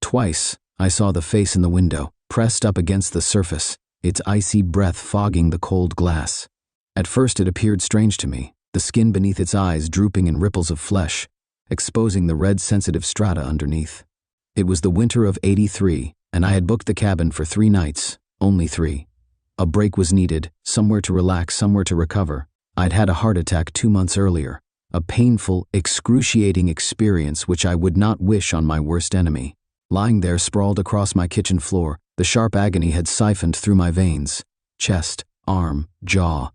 Twice, I saw the face in the window, pressed up against the surface, its icy breath fogging the cold glass. At first it appeared strange to me, the skin beneath its eyes drooping in ripples of flesh, exposing the red sensitive strata underneath. It was the winter of '83, and I had booked the cabin for 3 nights, only 3. A break was needed, somewhere to relax, somewhere to recover. I'd had a heart attack 2 months earlier, a painful, excruciating experience which I would not wish on my worst enemy. Lying there sprawled across my kitchen floor, the sharp agony had siphoned through my veins, chest, arm, jaw.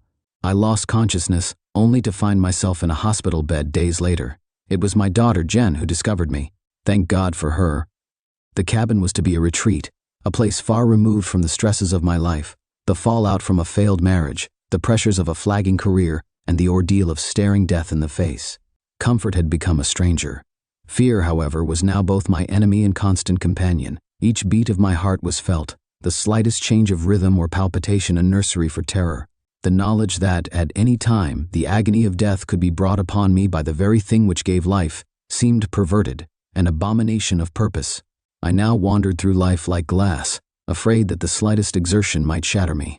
I lost consciousness, only to find myself in a hospital bed days later. It was my daughter Jen who discovered me. Thank God for her. The cabin was to be a retreat, a place far removed from the stresses of my life, the fallout from a failed marriage, the pressures of a flagging career, and the ordeal of staring death in the face. Comfort had become a stranger. Fear, however, was now both my enemy and constant companion. Each beat of my heart was felt, the slightest change of rhythm or palpitation a nursery for terror. The knowledge that, at any time, the agony of death could be brought upon me by the very thing which gave life, seemed perverted, an abomination of purpose. I now wandered through life like glass, afraid that the slightest exertion might shatter me.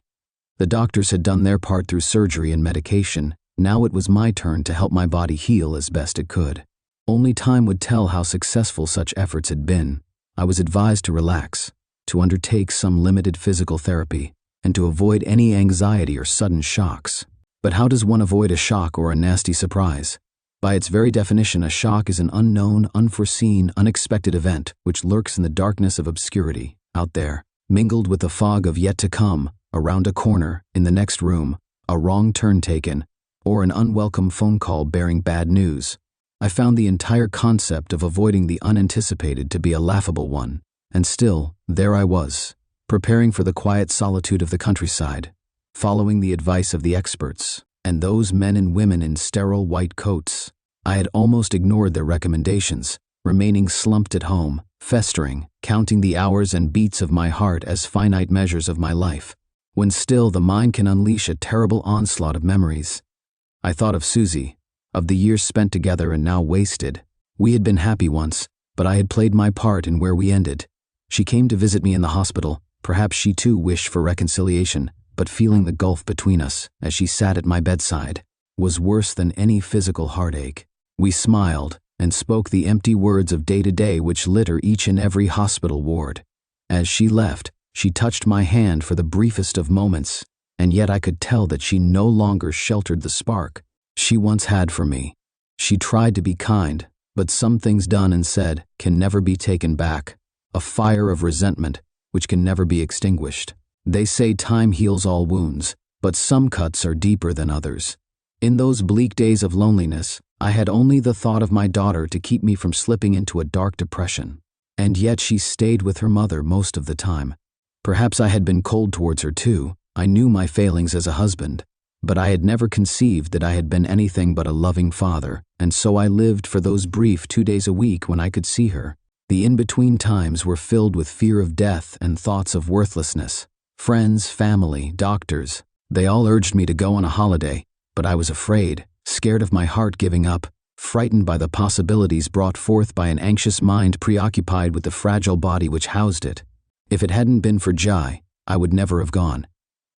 The doctors had done their part through surgery and medication. Now it was my turn to help my body heal as best it could. Only time would tell how successful such efforts had been. I was advised to relax, to undertake some limited physical therapy, and to avoid any anxiety or sudden shocks. But how does one avoid a shock or a nasty surprise? By its very definition, a shock is an unknown, unforeseen, unexpected event which lurks in the darkness of obscurity, out there, mingled with the fog of yet to come, around a corner, in the next room, a wrong turn taken, or an unwelcome phone call bearing bad news. I found the entire concept of avoiding the unanticipated to be a laughable one, and still, there I was, preparing for the quiet solitude of the countryside, following the advice of the experts, and those men and women in sterile white coats. I had almost ignored their recommendations, remaining slumped at home, festering, counting the hours and beats of my heart as finite measures of my life, when still the mind can unleash a terrible onslaught of memories. I thought of Susie, of the years spent together and now wasted. We had been happy once, but I had played my part in where we ended. She came to visit me in the hospital. Perhaps she too wished for reconciliation, but feeling the gulf between us, as she sat at my bedside, was worse than any physical heartache. We smiled, and spoke the empty words of day-to-day which litter each and every hospital ward. As she left, she touched my hand for the briefest of moments, and yet I could tell that she no longer sheltered the spark she once had for me. She tried to be kind, but some things done and said can never be taken back, a fire of resentment which can never be extinguished. They say time heals all wounds, but some cuts are deeper than others. In those bleak days of loneliness, I had only the thought of my daughter to keep me from slipping into a dark depression. And yet she stayed with her mother most of the time. Perhaps I had been cold towards her too. I knew my failings as a husband, but I had never conceived that I had been anything but a loving father, and so I lived for those brief 2 days a week when I could see her. The in-between times were filled with fear of death and thoughts of worthlessness. Friends, family, doctors, they all urged me to go on a holiday, but I was afraid, scared of my heart giving up, frightened by the possibilities brought forth by an anxious mind preoccupied with the fragile body which housed it. If it hadn't been for Jai, I would never have gone.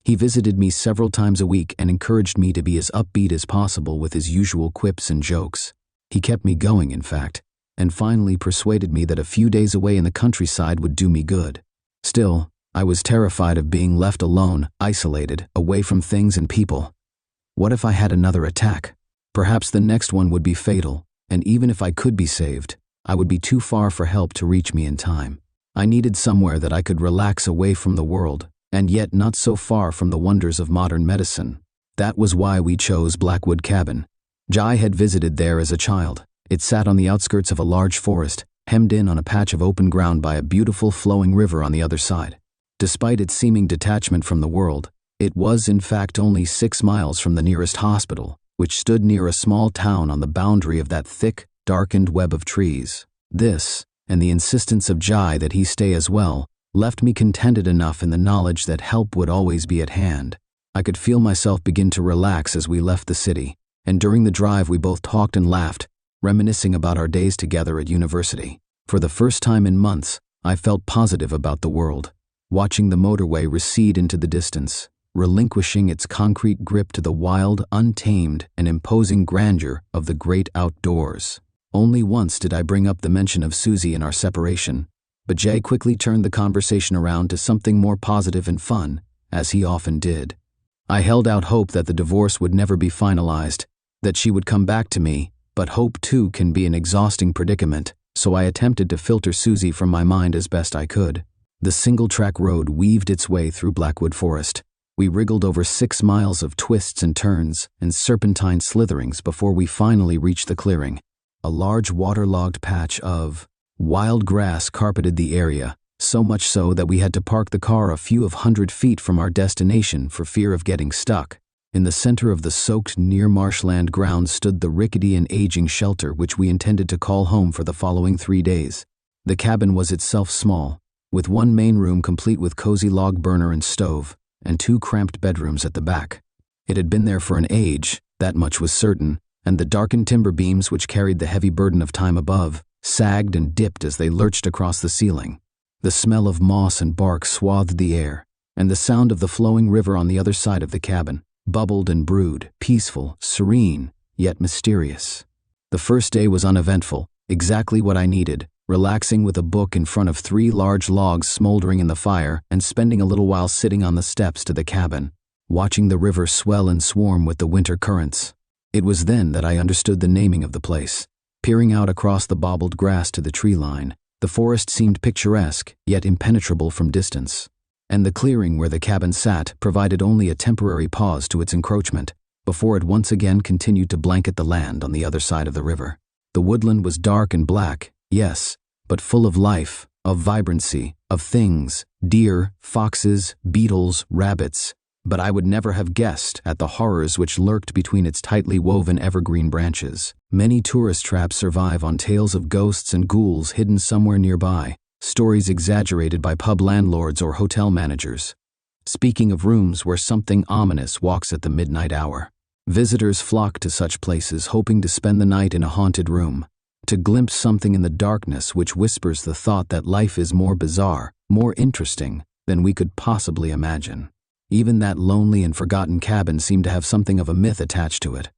He visited me several times a week and encouraged me to be as upbeat as possible with his usual quips and jokes. He kept me going, in fact, and finally persuaded me that a few days away in the countryside would do me good. Still, I was terrified of being left alone, isolated, away from things and people. What if I had another attack? Perhaps the next one would be fatal, and even if I could be saved, I would be too far for help to reach me in time. I needed somewhere that I could relax away from the world, and yet not so far from the wonders of modern medicine. That was why we chose Blackwood Cabin. Jai had visited there as a child. It sat on the outskirts of a large forest, hemmed in on a patch of open ground by a beautiful flowing river on the other side. Despite its seeming detachment from the world, it was in fact only 6 miles from the nearest hospital, which stood near a small town on the boundary of that thick, darkened web of trees. This, and the insistence of Jai that he stay as well, left me contented enough in the knowledge that help would always be at hand. I could feel myself begin to relax as we left the city, and during the drive we both talked and laughed, reminiscing about our days together at university. For the first time in months, I felt positive about the world, watching the motorway recede into the distance, relinquishing its concrete grip to the wild, untamed, and imposing grandeur of the great outdoors. Only once did I bring up the mention of Susie and our separation, but Jay quickly turned the conversation around to something more positive and fun, as he often did. I held out hope that the divorce would never be finalized, that she would come back to me, but hope too can be an exhausting predicament, so I attempted to filter Susie from my mind as best I could. The single-track road weaved its way through Blackwood Forest. We wriggled over 6 miles of twists and turns and serpentine slitherings before we finally reached the clearing. A large waterlogged patch of wild grass carpeted the area, so much so that we had to park the car a few of 100 feet from our destination for fear of getting stuck. In the center of the soaked near marshland grounds stood the rickety and aging shelter which we intended to call home for the following 3 days. The cabin was itself small, with one main room complete with cozy log burner and stove, and 2 cramped bedrooms at the back. It had been there for an age, that much was certain, and the darkened timber beams which carried the heavy burden of time above sagged and dipped as they lurched across the ceiling. The smell of moss and bark swathed the air, and the sound of the flowing river on the other side of the cabin bubbled and brewed, peaceful, serene, yet mysterious. The first day was uneventful, exactly what I needed, relaxing with a book in front of 3 large logs smoldering in the fire and spending a little while sitting on the steps to the cabin, watching the river swell and swarm with the winter currents. It was then that I understood the naming of the place. Peering out across the bobbled grass to the tree line, the forest seemed picturesque, yet impenetrable from distance. And the clearing where the cabin sat provided only a temporary pause to its encroachment, before it once again continued to blanket the land on the other side of the river. The woodland was dark and black, yes, but full of life, of vibrancy, of things, deer, foxes, beetles, rabbits, but I would never have guessed at the horrors which lurked between its tightly woven evergreen branches. Many tourist traps survive on tales of ghosts and ghouls hidden somewhere nearby, stories exaggerated by pub landlords or hotel managers. Speaking of rooms where something ominous walks at the midnight hour, visitors flock to such places hoping to spend the night in a haunted room, to glimpse something in the darkness which whispers the thought that life is more bizarre, more interesting than we could possibly imagine. Even that lonely and forgotten cabin seemed to have something of a myth attached to it.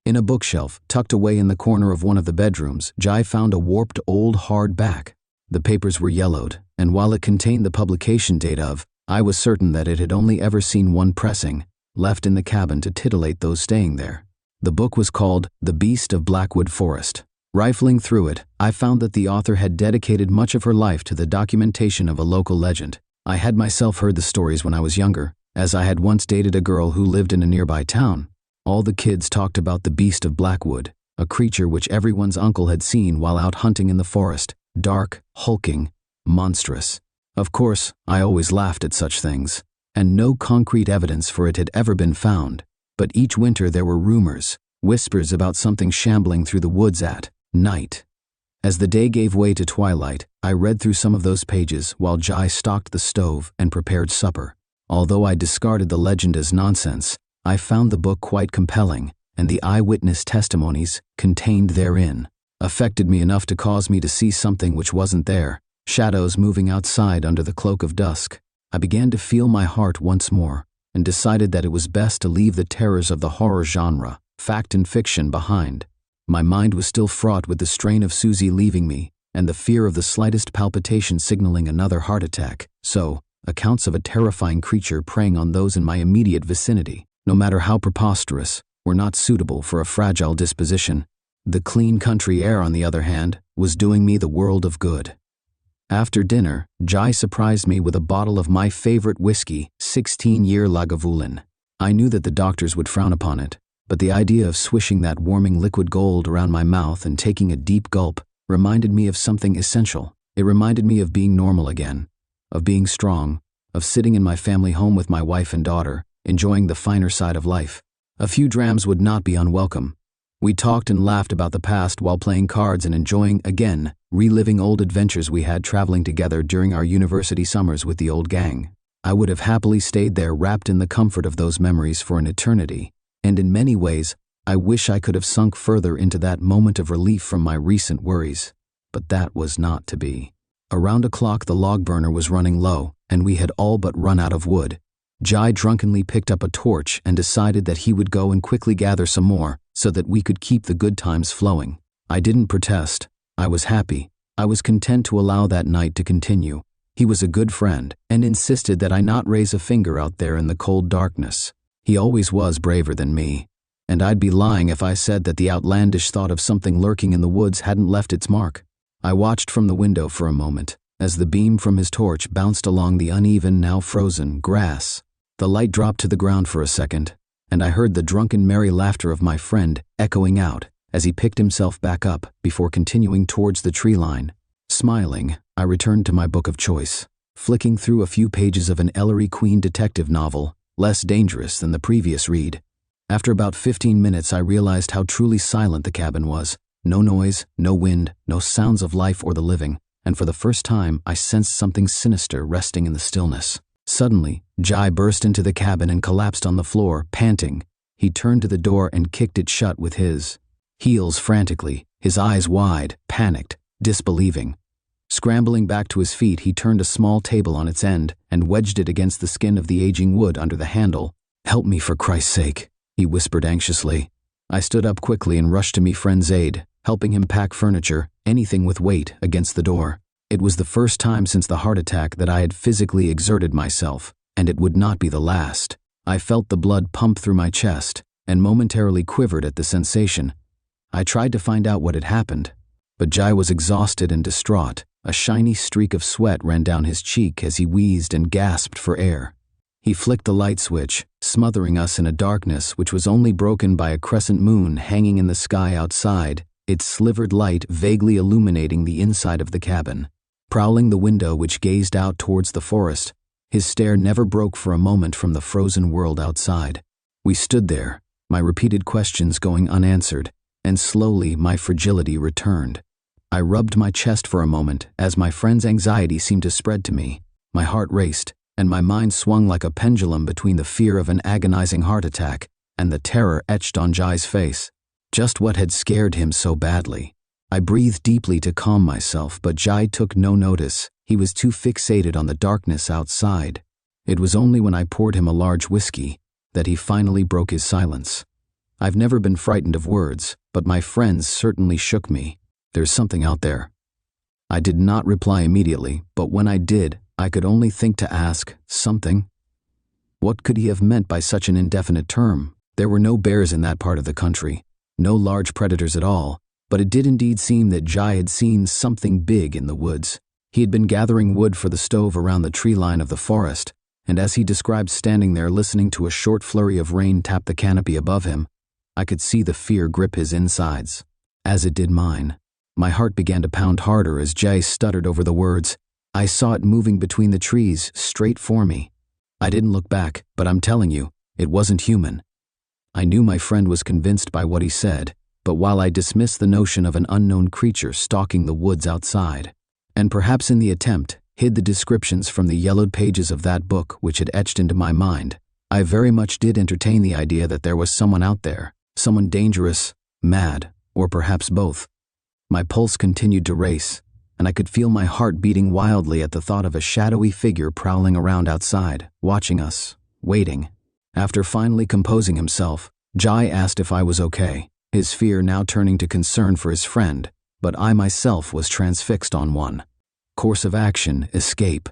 In a bookshelf, tucked away in the corner of one of the bedrooms, Jai found a warped old hardback. The papers were yellowed, and while it contained the publication date of, I was certain that it had only ever seen one pressing, left in the cabin to titillate those staying there. The book was called The Beast of Blackwood Forest. Rifling through it, I found that the author had dedicated much of her life to the documentation of a local legend. I had myself heard the stories when I was younger, as I had once dated a girl who lived in a nearby town. All the kids talked about the Beast of Blackwood, a creature which everyone's uncle had seen while out hunting in the forest, dark, hulking, monstrous. Of course, I always laughed at such things, and no concrete evidence for it had ever been found, but each winter there were rumors, whispers about something shambling through the woods at night. As the day gave way to twilight, I read through some of those pages while Jai stocked the stove and prepared supper. Although I discarded the legend as nonsense, I found the book quite compelling, and the eyewitness testimonies contained therein affected me enough to cause me to see something which wasn't there, shadows moving outside under the cloak of dusk. I began to feel my heart once more, and decided that it was best to leave the terrors of the horror genre, fact and fiction, behind. My mind was still fraught with the strain of Susie leaving me, and the fear of the slightest palpitation signaling another heart attack, so accounts of a terrifying creature preying on those in my immediate vicinity, no matter how preposterous, were not suitable for a fragile disposition. The clean country air, on the other hand, was doing me the world of good. After dinner, Jai surprised me with a bottle of my favorite whiskey, 16-year Lagavulin. I knew that the doctors would frown upon it, but the idea of swishing that warming liquid gold around my mouth and taking a deep gulp reminded me of something essential. It reminded me of being normal again, of being strong, of sitting in my family home with my wife and daughter, enjoying the finer side of life. A few drams would not be unwelcome. We talked and laughed about the past while playing cards and enjoying, again, reliving old adventures we had traveling together during our university summers with the old gang. I would have happily stayed there wrapped in the comfort of those memories for an eternity, and in many ways, I wish I could have sunk further into that moment of relief from my recent worries. But that was not to be. Around o'clock the log burner was running low, and we had all but run out of wood. Jai drunkenly picked up a torch and decided that he would go and quickly gather some more so that we could keep the good times flowing. I didn't protest. I was happy. I was content to allow that night to continue. He was a good friend and insisted that I not raise a finger out there in the cold darkness. He always was braver than me, and I'd be lying if I said that the outlandish thought of something lurking in the woods hadn't left its mark. I watched from the window for a moment as the beam from his torch bounced along the uneven, now frozen, grass. The light dropped to the ground for a second, and I heard the drunken merry laughter of my friend echoing out as he picked himself back up before continuing towards the tree line. Smiling, I returned to my book of choice, flicking through a few pages of an Ellery Queen detective novel, less dangerous than the previous read. After about 15 minutes, I realized how truly silent the cabin was. No noise, no wind, no sounds of life or the living, and for the first time I sensed something sinister resting in the stillness. Suddenly, Jai burst into the cabin and collapsed on the floor, panting. He turned to the door and kicked it shut with his heels frantically, his eyes wide, panicked, disbelieving. Scrambling back to his feet, he turned a small table on its end and wedged it against the skin of the aging wood under the handle. "Help me for Christ's sake," he whispered anxiously. I stood up quickly and rushed to me friend's aid, helping him pack furniture, anything with weight, against the door. It was the first time since the heart attack that I had physically exerted myself, and it would not be the last. I felt the blood pump through my chest and momentarily quivered at the sensation. I tried to find out what had happened, but Jai was exhausted and distraught. A shiny streak of sweat ran down his cheek as he wheezed and gasped for air. He flicked the light switch, smothering us in a darkness which was only broken by a crescent moon hanging in the sky outside, its slivered light vaguely illuminating the inside of the cabin. Prowling the window which gazed out towards the forest, his stare never broke for a moment from the frozen world outside. We stood there, my repeated questions going unanswered, and slowly my fragility returned. I rubbed my chest for a moment as my friend's anxiety seemed to spread to me. My heart raced, and my mind swung like a pendulum between the fear of an agonizing heart attack and the terror etched on Jai's face. Just what had scared him so badly? I breathed deeply to calm myself, but Jai took no notice. He was too fixated on the darkness outside. It was only when I poured him a large whiskey that he finally broke his silence. I've never been frightened of words, but my friends certainly shook me. "There's something out there." I did not reply immediately, but when I did, I could only think to ask, something? What could he have meant by such an indefinite term? There were no bears in that part of the country, no large predators at all, but it did indeed seem that Jai had seen something big in the woods. He had been gathering wood for the stove around the tree line of the forest, and as he described standing there listening to a short flurry of rain tap the canopy above him, I could see the fear grip his insides, as it did mine. My heart began to pound harder as Jai stuttered over the words. I saw it moving between the trees, straight for me. I didn't look back, but I'm telling you, it wasn't human. I knew my friend was convinced by what he said, but while I dismissed the notion of an unknown creature stalking the woods outside, and perhaps in the attempt hid the descriptions from the yellowed pages of that book which had etched into my mind, I very much did entertain the idea that there was someone out there, someone dangerous, mad, or perhaps both. My pulse continued to race, and I could feel my heart beating wildly at the thought of a shadowy figure prowling around outside, watching us, waiting. After finally composing himself, Jai asked if I was okay, his fear now turning to concern for his friend, but I myself was transfixed on one. Course of action, escape.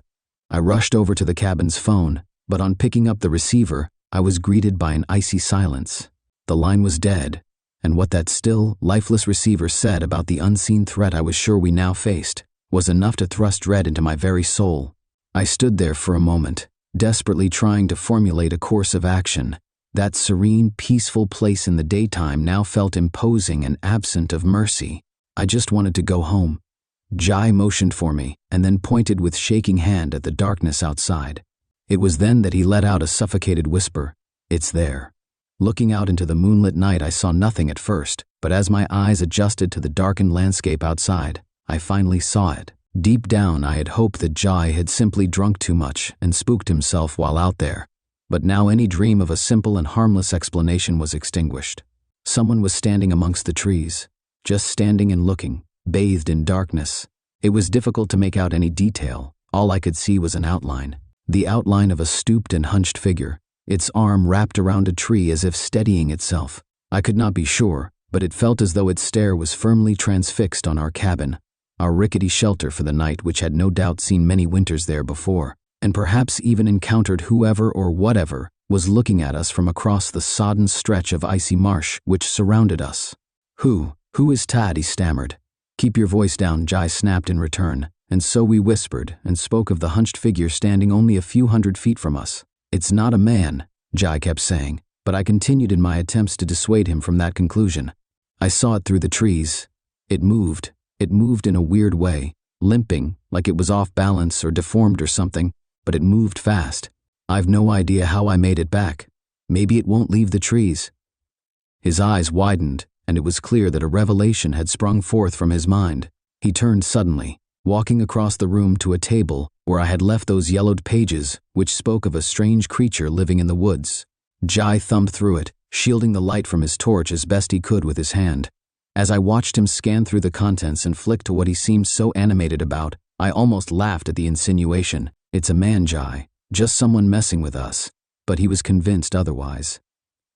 I rushed over to the cabin's phone, but on picking up the receiver, I was greeted by an icy silence. The line was dead, and what that still, lifeless receiver said about the unseen threat I was sure we now faced was enough to thrust dread into my very soul. I stood there for a moment, desperately trying to formulate a course of action. That serene, peaceful place in the daytime now felt imposing and absent of mercy. I just wanted to go home. Jai motioned for me and then pointed with shaking hand at the darkness outside. It was then that he let out a suffocated whisper, "It's there." Looking out into the moonlit night, I saw nothing at first, but as my eyes adjusted to the darkened landscape outside, I finally saw it. Deep down, I had hoped that Jai had simply drunk too much and spooked himself while out there, but now any dream of a simple and harmless explanation was extinguished. Someone was standing amongst the trees, just standing and looking, bathed in darkness. It was difficult to make out any detail. All I could see was an outline. The outline of a stooped and hunched figure, its arm wrapped around a tree as if steadying itself. I could not be sure, but it felt as though its stare was firmly transfixed on our cabin, our rickety shelter for the night, which had no doubt seen many winters there before, and perhaps even encountered whoever or whatever was looking at us from across the sodden stretch of icy marsh which surrounded us. Who is Tad?" he stammered. "Keep your voice down," Jai snapped in return, and so we whispered and spoke of the hunched figure standing only a few hundred feet from us. "It's not a man," Jai kept saying, but I continued in my attempts to dissuade him from that conclusion. "I saw it through the trees. It moved in a weird way, limping, like it was off balance or deformed or something, but it moved fast. I've no idea how I made it back. Maybe it won't leave the trees." His eyes widened, and it was clear that a revelation had sprung forth from his mind. He turned suddenly, walking across the room to a table where I had left those yellowed pages which spoke of a strange creature living in the woods. Jai thumbed through it, shielding the light from his torch as best he could with his hand. As I watched him scan through the contents and flick to what he seemed so animated about, I almost laughed at the insinuation. "It's a man, Jai, just someone messing with us." But he was convinced otherwise.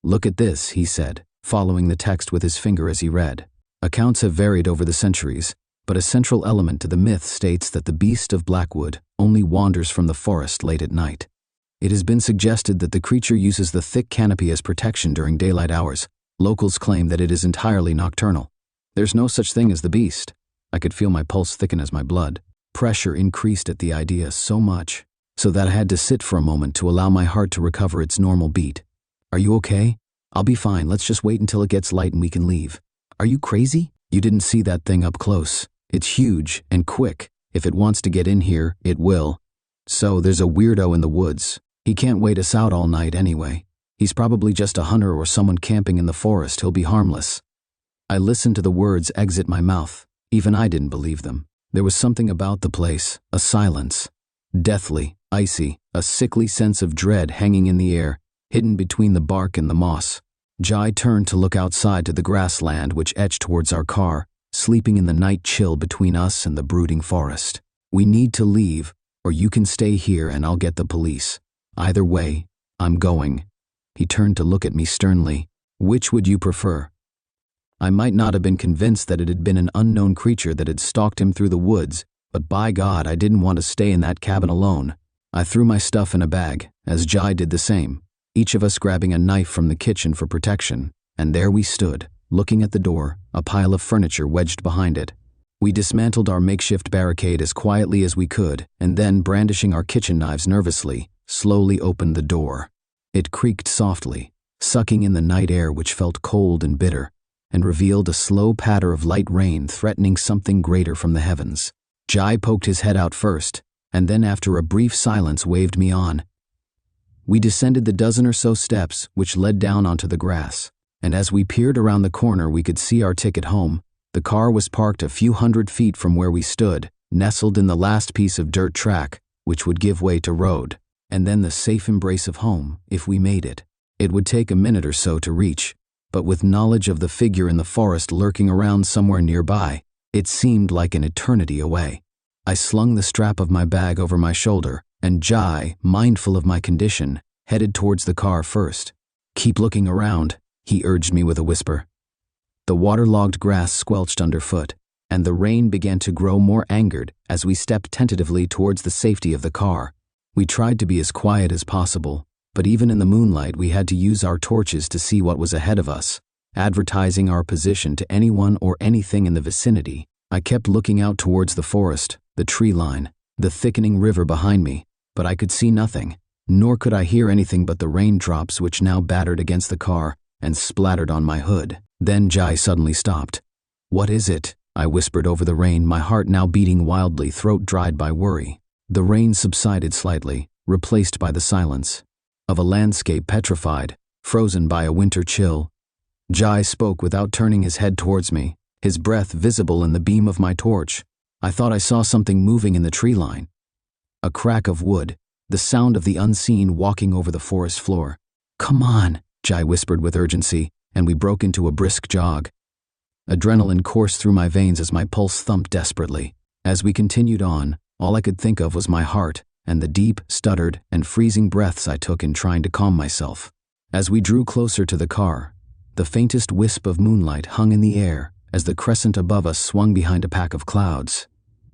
"Look at this," he said, following the text with his finger as he read. "Accounts have varied over the centuries, but a central element to the myth states that the beast of Blackwood only wanders from the forest late at night. It has been suggested that the creature uses the thick canopy as protection during daylight hours. Locals claim that it is entirely nocturnal. There's no such thing as the beast." I could feel my pulse thicken as my blood pressure increased at the idea so much, so that I had to sit for a moment to allow my heart to recover its normal beat. "Are you okay?" "I'll be fine. Let's just wait until it gets light and we can leave." "Are you crazy? You didn't see that thing up close. It's huge and quick. If it wants to get in here, it will. So there's a weirdo in the woods. He can't wait us out all night anyway. He's probably just a hunter or someone camping in the forest. He'll be harmless." I listened to the words exit my mouth. Even I didn't believe them. There was something about the place, a silence. Deathly, icy, a sickly sense of dread hanging in the air, hidden between the bark and the moss. Jai turned to look outside to the grassland which etched towards our car, sleeping in the night chill between us and the brooding forest. "We need to leave, or you can stay here and I'll get the police. Either way, I'm going." He turned to look at me sternly. "Which would you prefer?" I might not have been convinced that it had been an unknown creature that had stalked him through the woods, but by God, I didn't want to stay in that cabin alone. I threw my stuff in a bag, as Jai did the same, each of us grabbing a knife from the kitchen for protection, and there we stood, looking at the door, a pile of furniture wedged behind it. We dismantled our makeshift barricade as quietly as we could, and then, brandishing our kitchen knives nervously, slowly opened the door. It creaked softly, sucking in the night air which felt cold and bitter, and revealed a slow patter of light rain threatening something greater from the heavens. Jai poked his head out first, and then after a brief silence waved me on. We descended the dozen or so steps which led down onto the grass, and as we peered around the corner we could see our ticket home. The car was parked a few hundred feet from where we stood, nestled in the last piece of dirt track, which would give way to road, and then the safe embrace of home, if we made it. It would take a minute or so to reach, but with knowledge of the figure in the forest lurking around somewhere nearby, it seemed like an eternity away. I slung the strap of my bag over my shoulder, and Jai, mindful of my condition, headed towards the car first. "Keep looking around," he urged me with a whisper. The waterlogged grass squelched underfoot, and the rain began to grow more angered as we stepped tentatively towards the safety of the car. We tried to be as quiet as possible, but even in the moonlight we had to use our torches to see what was ahead of us, advertising our position to anyone or anything in the vicinity. I kept looking out towards the forest, the tree line, the thickening river behind me, but I could see nothing, nor could I hear anything but the raindrops which now battered against the car and splattered on my hood. Then Jai suddenly stopped. "What is it?" I whispered over the rain, my heart now beating wildly, throat dried by worry. The rain subsided slightly, replaced by the silence of a landscape petrified, frozen by a winter chill. Jai spoke without turning his head towards me, his breath visible in the beam of my torch. "I thought I saw something moving in the tree line." A crack of wood, the sound of the unseen walking over the forest floor. "Come on," Jai whispered with urgency, and we broke into a brisk jog. Adrenaline coursed through my veins as my pulse thumped desperately. As we continued on, all I could think of was my heart and the deep, stuttered, and freezing breaths I took in trying to calm myself. As we drew closer to the car, the faintest wisp of moonlight hung in the air as the crescent above us swung behind a pack of clouds,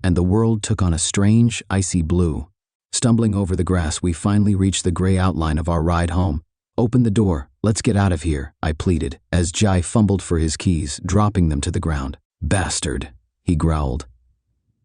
and the world took on a strange, icy blue. Stumbling over the grass, we finally reached the gray outline of our ride home. "Open the door, let's get out of here," I pleaded, as Jai fumbled for his keys, dropping them to the ground. "Bastard," he growled.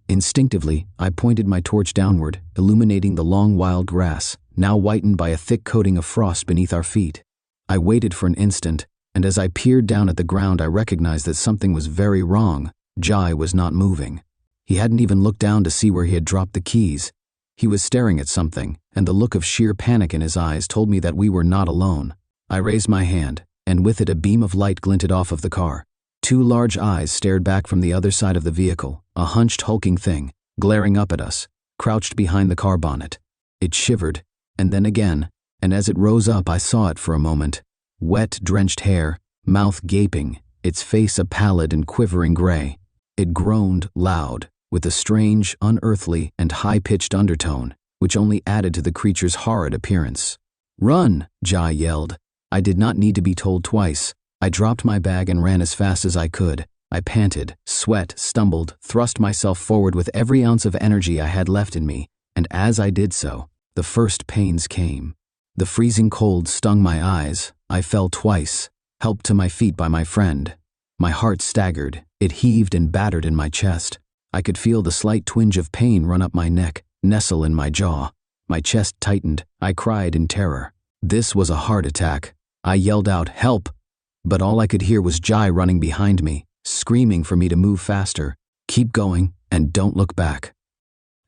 Instinctively, I pointed my torch downward, illuminating the long wild grass, now whitened by a thick coating of frost beneath our feet. I waited for an instant, and as I peered down at the ground, I recognized that something was very wrong. Jai was not moving. He hadn't even looked down to see where he had dropped the keys. He was staring at something, and the look of sheer panic in his eyes told me that we were not alone. I raised my hand, and with it a beam of light glinted off of the car. Two large eyes stared back from the other side of the vehicle, a hunched, hulking thing, glaring up at us, crouched behind the car bonnet. It shivered, and then again, and as it rose up I saw it for a moment. Wet, drenched hair, mouth gaping, its face a pallid and quivering gray. It groaned loud, with a strange, unearthly, and high-pitched undertone, which only added to the creature's horrid appearance. "Run!" Jai yelled. I did not need to be told twice. I dropped my bag and ran as fast as I could. I panted, sweat, stumbled, thrust myself forward with every ounce of energy I had left in me, and as I did so, the first pains came. The freezing cold stung my eyes. I fell twice, helped to my feet by my friend. My heart staggered. It heaved and battered in my chest. I could feel the slight twinge of pain run up my neck, nestle in my jaw. My chest tightened. I cried in terror. This was a heart attack. I yelled out, "Help!" But all I could hear was Jai running behind me, screaming for me to move faster. "Keep going, and don't look back."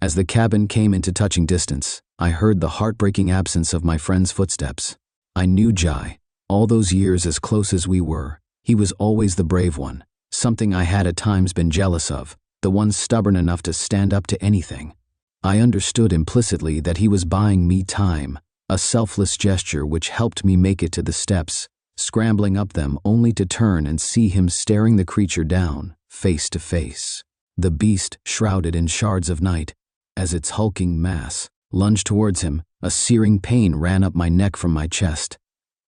As the cabin came into touching distance, I heard the heartbreaking absence of my friend's footsteps. I knew Jai. All those years, as close as we were, he was always the brave one, something I had at times been jealous of, the one stubborn enough to stand up to anything. I understood implicitly that he was buying me time, a selfless gesture which helped me make it to the steps, scrambling up them only to turn and see him staring the creature down, face to face. The beast, shrouded in shards of night, as its hulking mass lunged towards him, a searing pain ran up my neck from my chest.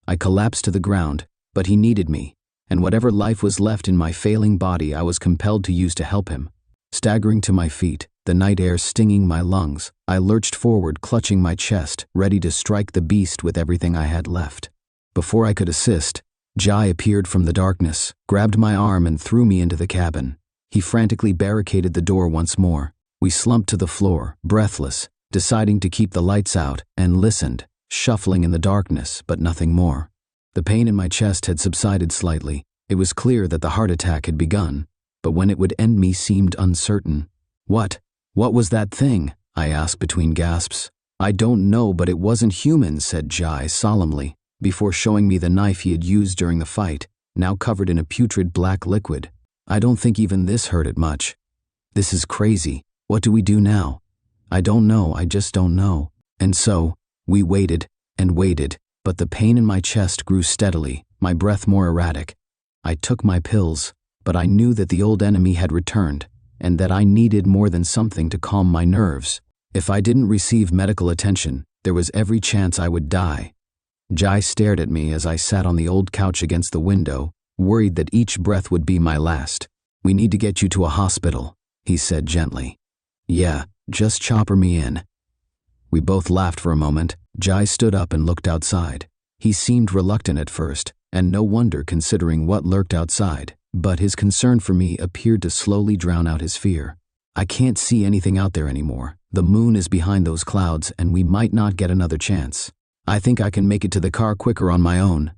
I collapsed to the ground, but he needed me, and whatever life was left in my failing body I was compelled to use to help him. Staggering to my feet, the night air stinging my lungs, I lurched forward, clutching my chest, ready to strike the beast with everything I had left. Before I could assist, Jai appeared from the darkness, grabbed my arm and threw me into the cabin. He frantically barricaded the door once more. We slumped to the floor, breathless, deciding to keep the lights out, and listened, shuffling in the darkness, but nothing more. The pain in my chest had subsided slightly. It was clear that the heart attack had begun, but when it would end me seemed uncertain. What was that thing?" I asked between gasps. "I don't know, but it wasn't human," said Jai solemnly, before showing me the knife he had used during the fight, now covered in a putrid black liquid. "I don't think even this hurt it much. This is crazy. What do we do now?" "I don't know, I just don't know." And so, we waited and waited, but the pain in my chest grew steadily, my breath more erratic. I took my pills, but I knew that the old enemy had returned, and that I needed more than something to calm my nerves. If I didn't receive medical attention, there was every chance I would die. Jai stared at me as I sat on the old couch against the window, worried that each breath would be my last. "We need to get you to a hospital," he said gently. "Yeah, just chopper me in." We both laughed for a moment. Jai stood up and looked outside. He seemed reluctant at first, and no wonder considering what lurked outside, but his concern for me appeared to slowly drown out his fear. "I can't see anything out there anymore. The moon is behind those clouds, and we might not get another chance. I think I can make it to the car quicker on my own."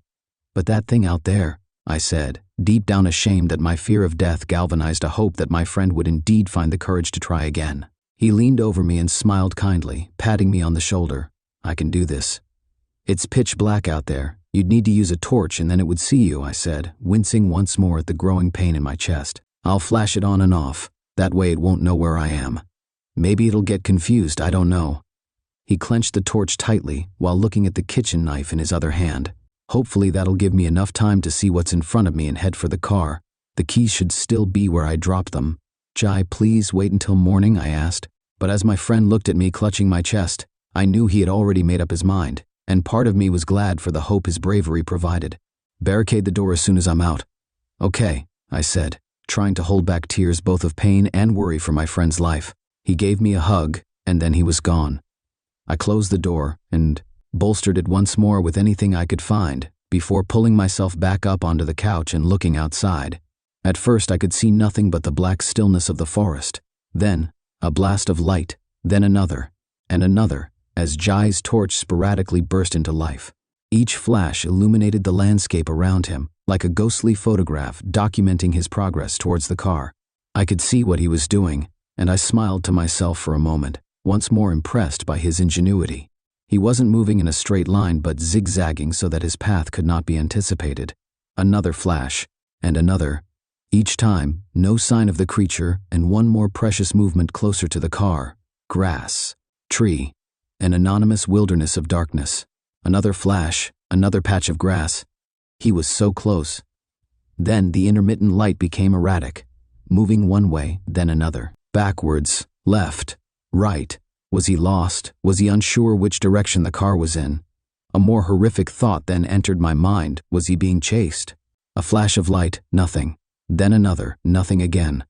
"But that thing out there," I said, deep down ashamed that my fear of death galvanized a hope that my friend would indeed find the courage to try again. He leaned over me and smiled kindly, patting me on the shoulder. "I can do this." "It's pitch black out there. You'd need to use a torch and then it would see you," I said, wincing once more at the growing pain in my chest. "I'll flash it on and off. That way it won't know where I am. Maybe it'll get confused, I don't know." He clenched the torch tightly while looking at the kitchen knife in his other hand. "Hopefully that'll give me enough time to see what's in front of me and head for the car. The keys should still be where I dropped them." "Jai, please wait until morning," I asked. But as my friend looked at me clutching my chest, I knew he had already made up his mind, and part of me was glad for the hope his bravery provided. "Barricade the door as soon as I'm out." "Okay," I said, trying to hold back tears both of pain and worry for my friend's life. He gave me a hug, and then he was gone. I closed the door and bolstered it once more with anything I could find before pulling myself back up onto the couch and looking outside. At first I could see nothing but the black stillness of the forest. Then a blast of light, then another, and another, as Jai's torch sporadically burst into life. Each flash illuminated the landscape around him, like a ghostly photograph documenting his progress towards the car. I could see what he was doing, and I smiled to myself for a moment, once more impressed by his ingenuity. He wasn't moving in a straight line but zigzagging so that his path could not be anticipated. Another flash, and another. Each time, no sign of the creature, and one more precious movement closer to the car. Grass, tree, an anonymous wilderness of darkness. Another flash, another patch of grass. He was so close. Then the intermittent light became erratic, moving one way, then another. Backwards, left, right. Was he lost? Was he unsure which direction the car was in? A more horrific thought then entered my mind. Was he being chased? A flash of light, nothing. Then another, nothing again.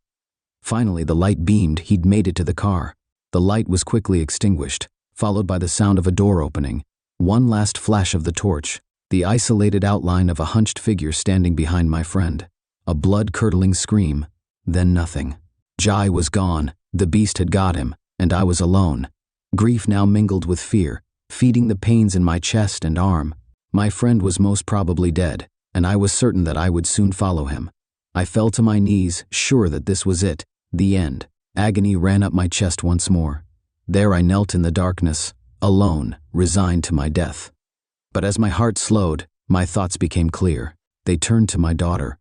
Finally the light beamed. He'd made it to the car. The light was quickly extinguished, followed by the sound of a door opening. One last flash of the torch, the isolated outline of a hunched figure standing behind my friend. A blood-curdling scream, then nothing. Jai was gone. The beast had got him, and I was alone. Grief now mingled with fear, feeding the pains in my chest and arm. My friend was most probably dead, and I was certain that I would soon follow him. I fell to my knees, sure that this was it, the end. Agony ran up my chest once more. There I knelt in the darkness, alone, resigned to my death. But as my heart slowed, my thoughts became clear. They turned to my daughter.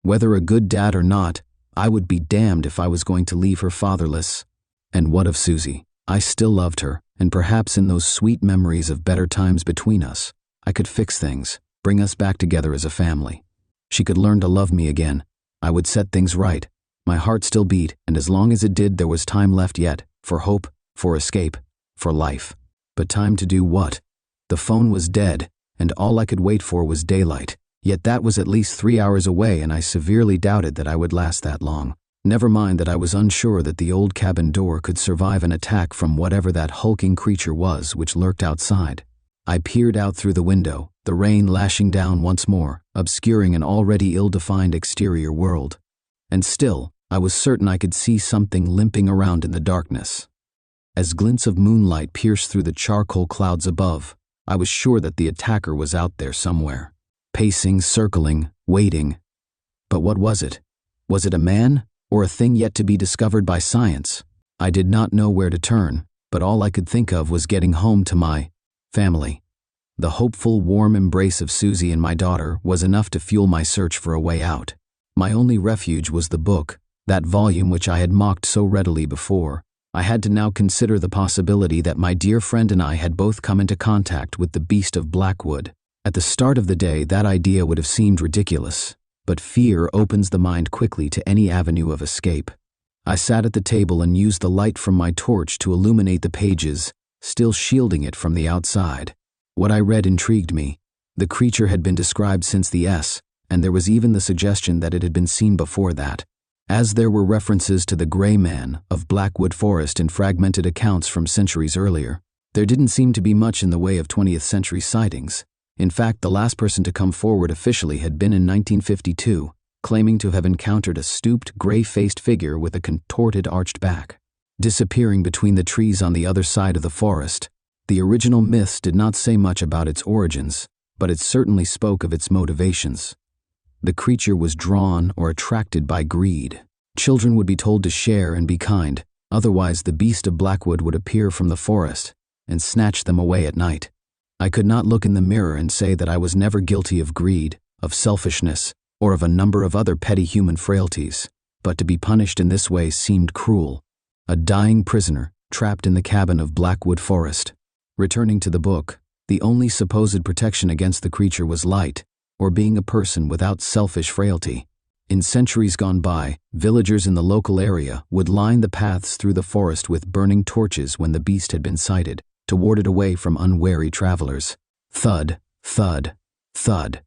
Whether a good dad or not, I would be damned if I was going to leave her fatherless. And what of Susie? I still loved her, and perhaps in those sweet memories of better times between us, I could fix things, bring us back together as a family. She could learn to love me again. I would set things right. My heart still beat, and as long as it did, there was time left yet, for hope, for escape, for life. But time to do what? The phone was dead, and all I could wait for was daylight. Yet that was at least 3 hours away, and I severely doubted that I would last that long. Never mind that I was unsure that the old cabin door could survive an attack from whatever that hulking creature was which lurked outside. I peered out through the window, the rain lashing down once more, obscuring an already ill-defined exterior world. And still, I was certain I could see something limping around in the darkness. As glints of moonlight pierced through the charcoal clouds above, I was sure that the attacker was out there somewhere. Pacing, circling, waiting. But what was it? Was it a man, or a thing yet to be discovered by science? I did not know where to turn, but all I could think of was getting home to my family. The hopeful, warm embrace of Susie and my daughter was enough to fuel my search for a way out. My only refuge was the book, that volume which I had mocked so readily before. I had to now consider the possibility that my dear friend and I had both come into contact with the beast of Blackwood. At the start of the day, that idea would have seemed ridiculous, but fear opens the mind quickly to any avenue of escape. I sat at the table and used the light from my torch to illuminate the pages, still shielding it from the outside. What I read intrigued me. The creature had been described since the S, and there was even the suggestion that it had been seen before that. As there were references to the Gray Man of Blackwood Forest in fragmented accounts from centuries earlier, there didn't seem to be much in the way of 20th century sightings. In fact, the last person to come forward officially had been in 1952, claiming to have encountered a stooped, gray-faced figure with a contorted, arched back, disappearing between the trees on the other side of the forest. The original myths did not say much about its origins, but it certainly spoke of its motivations. The creature was drawn or attracted by greed. Children would be told to share and be kind, otherwise the beast of Blackwood would appear from the forest and snatch them away at night. I could not look in the mirror and say that I was never guilty of greed, of selfishness, or of a number of other petty human frailties, but to be punished in this way seemed cruel. A dying prisoner, trapped in the cabin of Blackwood Forest. Returning to the book, the only supposed protection against the creature was light, or being a person without selfish frailty. In centuries gone by, villagers in the local area would line the paths through the forest with burning torches when the beast had been sighted, to ward it away from unwary travelers. Thud, thud, thud.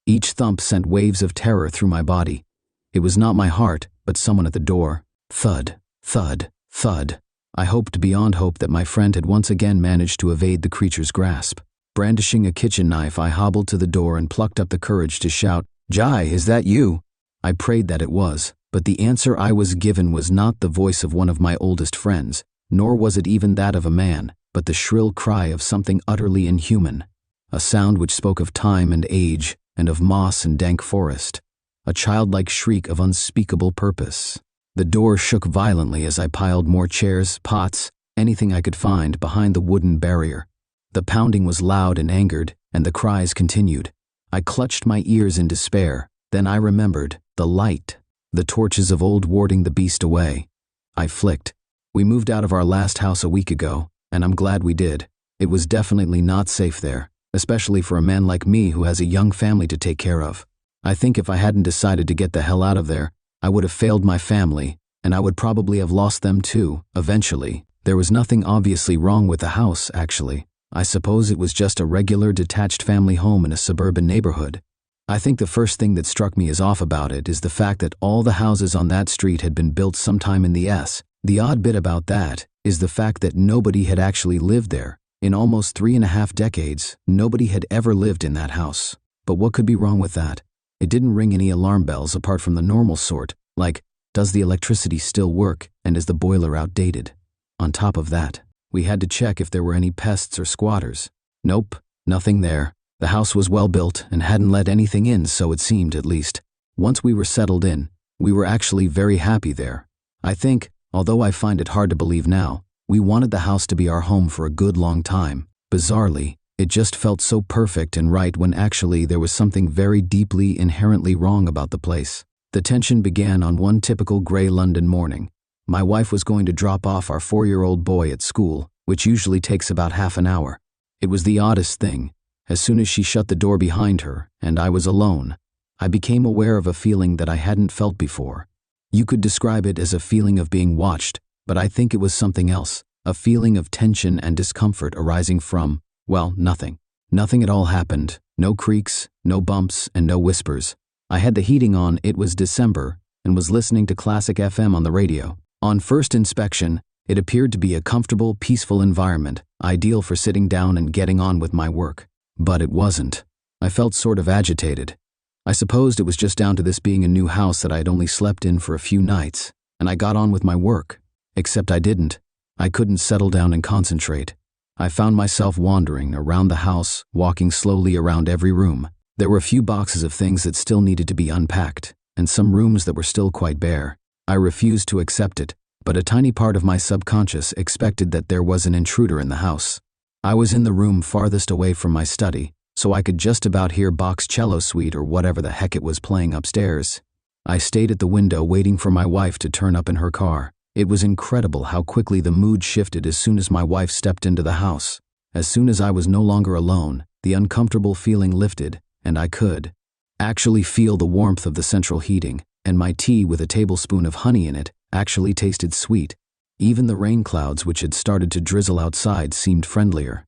Each thump sent waves of terror through my body. It was not my heart, but someone at the door. Thud, thud, thud. I hoped beyond hope that my friend had once again managed to evade the creature's grasp. Brandishing a kitchen knife, I hobbled to the door and plucked up the courage to shout, "Jai, is that you?" I prayed that it was, but the answer I was given was not the voice of one of my oldest friends, nor was it even that of a man, but the shrill cry of something utterly inhuman. A sound which spoke of time and age, and of moss and dank forest. A childlike shriek of unspeakable purpose. The door shook violently as I piled more chairs, pots, anything I could find behind the wooden barrier. The pounding was loud and angered, and the cries continued. I clutched my ears in despair. Then I remembered. The light. The torches of old warding the beast away. I flicked. We moved out of our last house a week ago, and I'm glad we did. It was definitely not safe there, especially for a man like me who has a young family to take care of. I think if I hadn't decided to get the hell out of there, I would have failed my family, and I would probably have lost them too, eventually. There was nothing obviously wrong with the house, actually. I suppose it was just a regular detached family home in a suburban neighborhood. I think the first thing that struck me as off about it is the fact that all the houses on that street had been built sometime in the S. The odd bit about that is the fact that nobody had actually lived there. In almost 3.5 decades, nobody had ever lived in that house. But what could be wrong with that? It didn't ring any alarm bells apart from the normal sort, like, does the electricity still work and is the boiler outdated? On top of that, we had to check if there were any pests or squatters. Nope, nothing there. The house was well built and hadn't let anything in, so it seemed at least. Once we were settled in, we were actually very happy there. I think, although I find it hard to believe now, we wanted the house to be our home for a good long time. Bizarrely, it just felt so perfect and right when actually there was something very deeply, inherently wrong about the place. The tension began on one typical gray London morning. My wife was going to drop off our 4-year-old boy at school, which usually takes about half an hour. It was the oddest thing. As soon as she shut the door behind her, and I was alone, I became aware of a feeling that I hadn't felt before. You could describe it as a feeling of being watched, but I think it was something else, a feeling of tension and discomfort arising from, well, nothing. Nothing at all happened, no creaks, no bumps, and no whispers. I had the heating on, it was December, and was listening to classic FM on the radio. On first inspection, it appeared to be a comfortable, peaceful environment, ideal for sitting down and getting on with my work. But it wasn't. I felt sort of agitated. I supposed it was just down to this being a new house that I had only slept in for a few nights, and I got on with my work. Except I didn't. I couldn't settle down and concentrate. I found myself wandering around the house, walking slowly around every room. There were a few boxes of things that still needed to be unpacked, and some rooms that were still quite bare. I refused to accept it, but a tiny part of my subconscious expected that there was an intruder in the house. I was in the room farthest away from my study, so I could just about hear Bach's cello suite or whatever the heck it was playing upstairs. I stayed at the window waiting for my wife to turn up in her car. It was incredible how quickly the mood shifted as soon as my wife stepped into the house. As soon as I was no longer alone, the uncomfortable feeling lifted, and I could actually feel the warmth of the central heating, and my tea with a tablespoon of honey in it actually tasted sweet. Even the rain clouds which had started to drizzle outside seemed friendlier.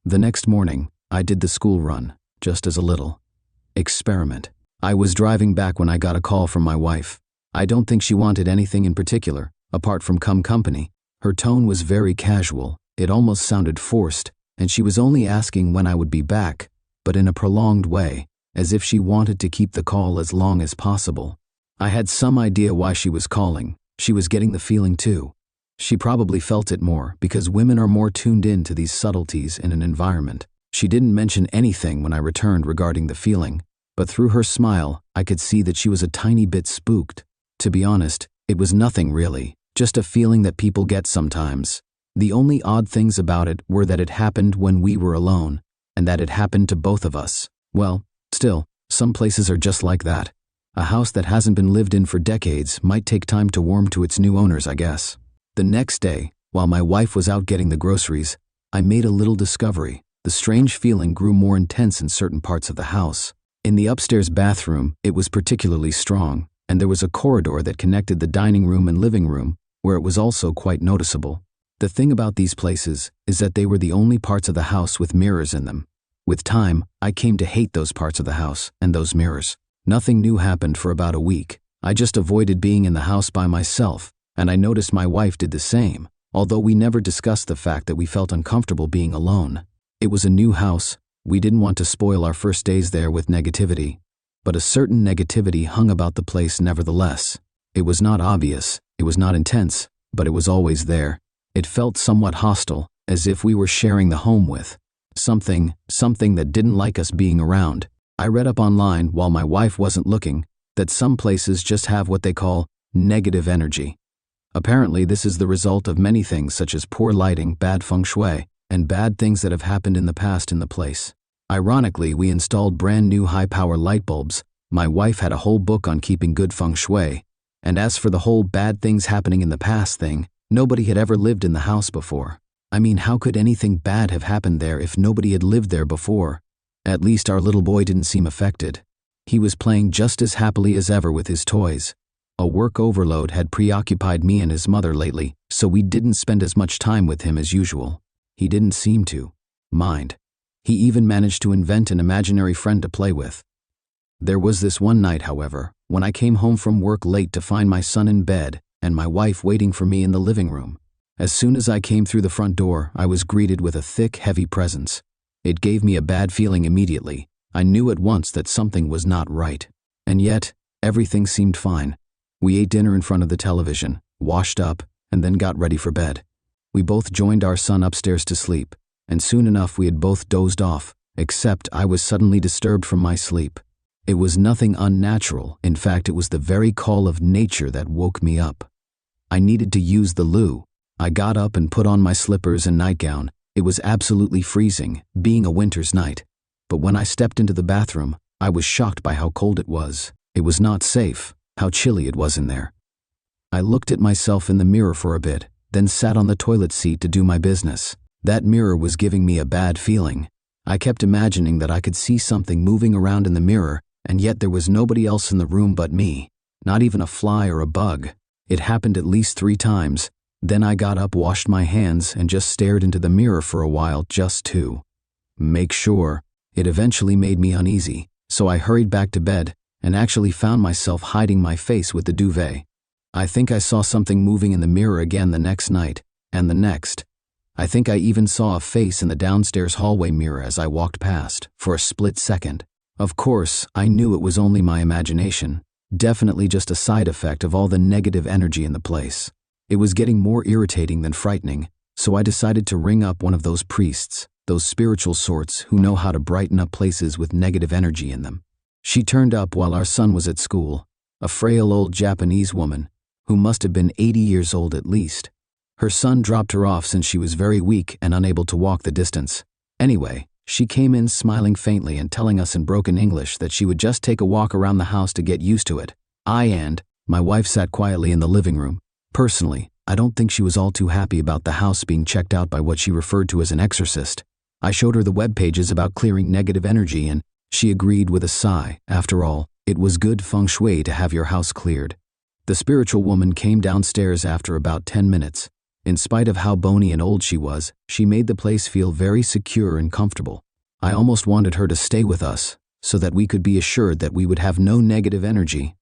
The next morning, I did the school run, just as a little experiment. I was driving back when I got a call from my wife. I don't think she wanted anything in particular, apart from come company. Her tone was very casual, it almost sounded forced, and she was only asking when I would be back, but in a prolonged way, as if she wanted to keep the call as long as possible. I had some idea why she was calling. She was getting the feeling too. She probably felt it more because women are more tuned in to these subtleties in an environment. She didn't mention anything when I returned regarding the feeling, but through her smile, I could see that she was a tiny bit spooked. To be honest, it was nothing really, just a feeling that people get sometimes. The only odd things about it were that it happened when we were alone, and that it happened to both of us. Well, still, some places are just like that. A house that hasn't been lived in for decades might take time to warm to its new owners, I guess. The next day, while my wife was out getting the groceries, I made a little discovery. The strange feeling grew more intense in certain parts of the house. In the upstairs bathroom, it was particularly strong. and there was a corridor that connected the dining room and living room, where it was also quite noticeable. The thing about these places is that they were the only parts of the house with mirrors in them. With time, I came to hate those parts of the house and those mirrors. Nothing new happened for about a week. I just avoided being in the house by myself, and I noticed my wife did the same, although we never discussed the fact that we felt uncomfortable being alone. It was a new house. We didn't want to spoil our first days there with negativity. But a certain negativity hung about the place nevertheless. It was not obvious, it was not intense, but it was always there. It felt somewhat hostile, as if we were sharing the home with something that didn't like us being around. I read up online, while my wife wasn't looking, that some places just have what they call negative energy. Apparently, this is the result of many things such as poor lighting, bad feng shui, and bad things that have happened in the past in the place. Ironically, we installed brand new high-power light bulbs. My wife had a whole book on keeping good feng shui. And as for the whole bad things happening in the past thing, nobody had ever lived in the house before. I mean, how could anything bad have happened there if nobody had lived there before? At least our little boy didn't seem affected. He was playing just as happily as ever with his toys. A work overload had preoccupied me and his mother lately, so we didn't spend as much time with him as usual. He didn't seem to mind. He even managed to invent an imaginary friend to play with. There was this one night, however, when I came home from work late to find my son in bed and my wife waiting for me in the living room. As soon as I came through the front door, I was greeted with a thick, heavy presence. It gave me a bad feeling immediately. I knew at once that something was not right. And yet, everything seemed fine. We ate dinner in front of the television, washed up, and then got ready for bed. We both joined our son upstairs to sleep, and soon enough we had both dozed off, except I was suddenly disturbed from my sleep. It was nothing unnatural. In fact, it was the very call of nature that woke me up. I needed to use the loo. I got up and put on my slippers and nightgown. It was absolutely freezing, being a winter's night. But when I stepped into the bathroom, I was shocked by how cold it was. It was not safe, how chilly it was in there. I looked at myself in the mirror for a bit, then sat on the toilet seat to do my business. That mirror was giving me a bad feeling. I kept imagining that I could see something moving around in the mirror, and yet there was nobody else in the room but me. Not even a fly or a bug. It happened at least 3 times. Then I got up, washed my hands, and just stared into the mirror for a while just to make sure. It eventually made me uneasy, so I hurried back to bed and actually found myself hiding my face with the duvet. I think I saw something moving in the mirror again the next night, and the next. I think I even saw a face in the downstairs hallway mirror as I walked past, for a split second. Of course, I knew it was only my imagination, definitely just a side effect of all the negative energy in the place. It was getting more irritating than frightening, so I decided to ring up one of those priests, those spiritual sorts who know how to brighten up places with negative energy in them. She turned up while our son was at school, a frail old Japanese woman, who must have been 80 years old at least. Her son dropped her off since she was very weak and unable to walk the distance. Anyway, she came in smiling faintly and telling us in broken English that she would just take a walk around the house to get used to it. I and my wife sat quietly in the living room. Personally, I don't think she was all too happy about the house being checked out by what she referred to as an exorcist. I showed her the web pages about clearing negative energy and she agreed with a sigh. After all, it was good feng shui to have your house cleared. The spiritual woman came downstairs after about 10 minutes. In spite of how bony and old she was, she made the place feel very secure and comfortable. I almost wanted her to stay with us, so that we could be assured that we would have no negative energy.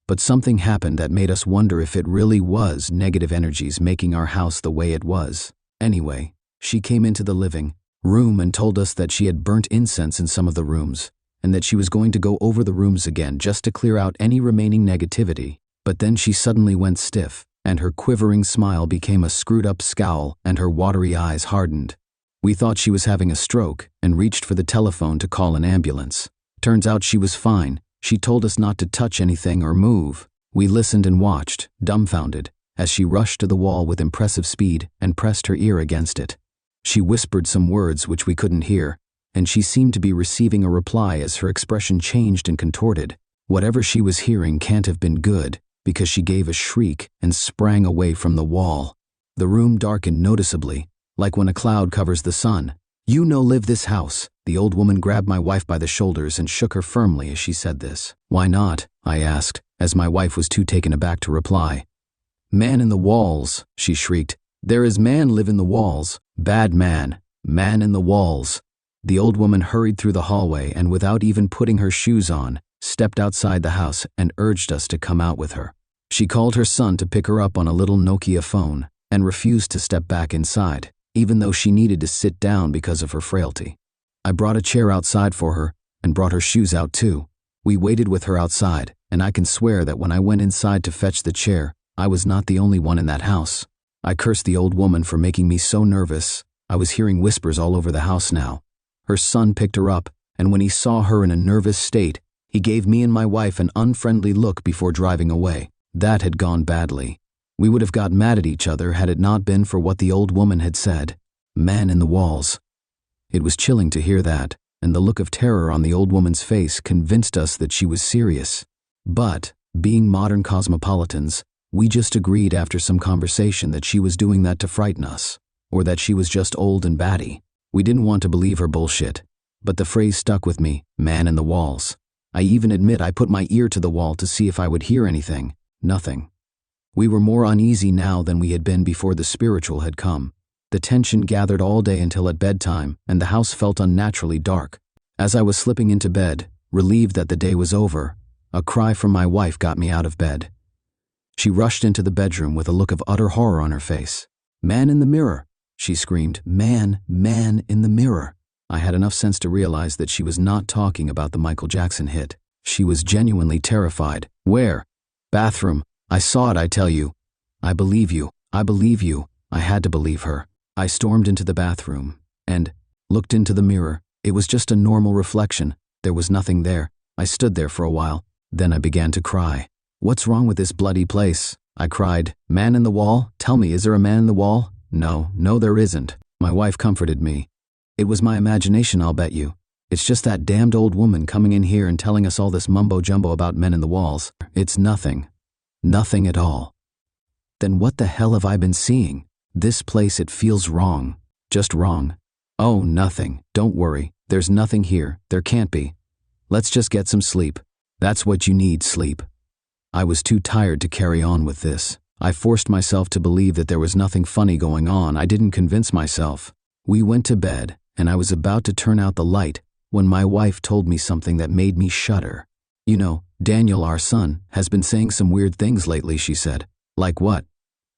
But something happened that made us wonder if it really was negative energies making our house the way it was. Anyway, she came into the living room and told us that she had burnt incense in some of the rooms, and that she was going to go over the rooms again just to clear out any remaining negativity. But then she suddenly went stiff, and her quivering smile became a screwed-up scowl, and her watery eyes hardened. We thought she was having a stroke and reached for the telephone to call an ambulance. Turns out she was fine. She told us not to touch anything or move. We listened and watched, dumbfounded, as she rushed to the wall with impressive speed and pressed her ear against it. She whispered some words which we couldn't hear, and she seemed to be receiving a reply as her expression changed and contorted. Whatever she was hearing can't have been good, because she gave a shriek and sprang away from the wall. The room darkened noticeably, like when a cloud covers the sun. "You no live this house. The old woman grabbed my wife by the shoulders and shook her firmly as she said this. "Why not?" I asked, as my wife was too taken aback to reply. "Man in the walls," she shrieked. "There is man live in the walls. Bad man. Man in the walls." The old woman hurried through the hallway and, without even putting her shoes on, stepped outside the house and urged us to come out with her. She called her son to pick her up on a little Nokia phone and refused to step back inside, even though she needed to sit down because of her frailty. I brought a chair outside for her and brought her shoes out too. We waited with her outside, and I can swear that when I went inside to fetch the chair, I was not the only one in that house. I cursed the old woman for making me so nervous. I was hearing whispers all over the house now. Her son picked her up, and when he saw her in a nervous state, he gave me and my wife an unfriendly look before driving away. That had gone badly. We would have got mad at each other had it not been for what the old woman had said. Man in the walls. It was chilling to hear that, and the look of terror on the old woman's face convinced us that she was serious. But, being modern cosmopolitans, we just agreed after some conversation that she was doing that to frighten us, or that she was just old and batty. We didn't want to believe her bullshit, but the phrase stuck with me, man in the walls. I even admit I put my ear to the wall to see if I would hear anything. Nothing. We were more uneasy now than we had been before the spiritual had come. The tension gathered all day until at bedtime, and the house felt unnaturally dark. As I was slipping into bed, relieved that the day was over, a cry from my wife got me out of bed. She rushed into the bedroom with a look of utter horror on her face. "Man in the mirror," she screamed. Man in the mirror." I had enough sense to realize that she was not talking about the Michael Jackson hit. She was genuinely terrified. "Where?" "Bathroom. I saw it, I tell you." "I believe you. I believe you." I had to believe her. I stormed into the bathroom and looked into the mirror. It was just a normal reflection. There was nothing there. I stood there for a while. Then I began to cry. "What's wrong with this bloody place?" I cried. "Man in the wall? Tell me, is there a man in the wall?" No, there isn't." My wife comforted me. "It was my imagination, I'll bet you. It's just that damned old woman coming in here and telling us all this mumbo-jumbo about men in the walls. It's nothing. Nothing at all." Then what the hell have I been seeing? This place, it feels wrong. Just wrong. "Oh, nothing. Don't worry. There's nothing here. There can't be. Let's just get some sleep. That's what you need, sleep." I was too tired to carry on with this. I forced myself to believe that there was nothing funny going on. I didn't convince myself. We went to bed, and I was about to turn out the light when my wife told me something that made me shudder. "You know, Daniel, our son, has been saying some weird things lately," she said. "Like what?"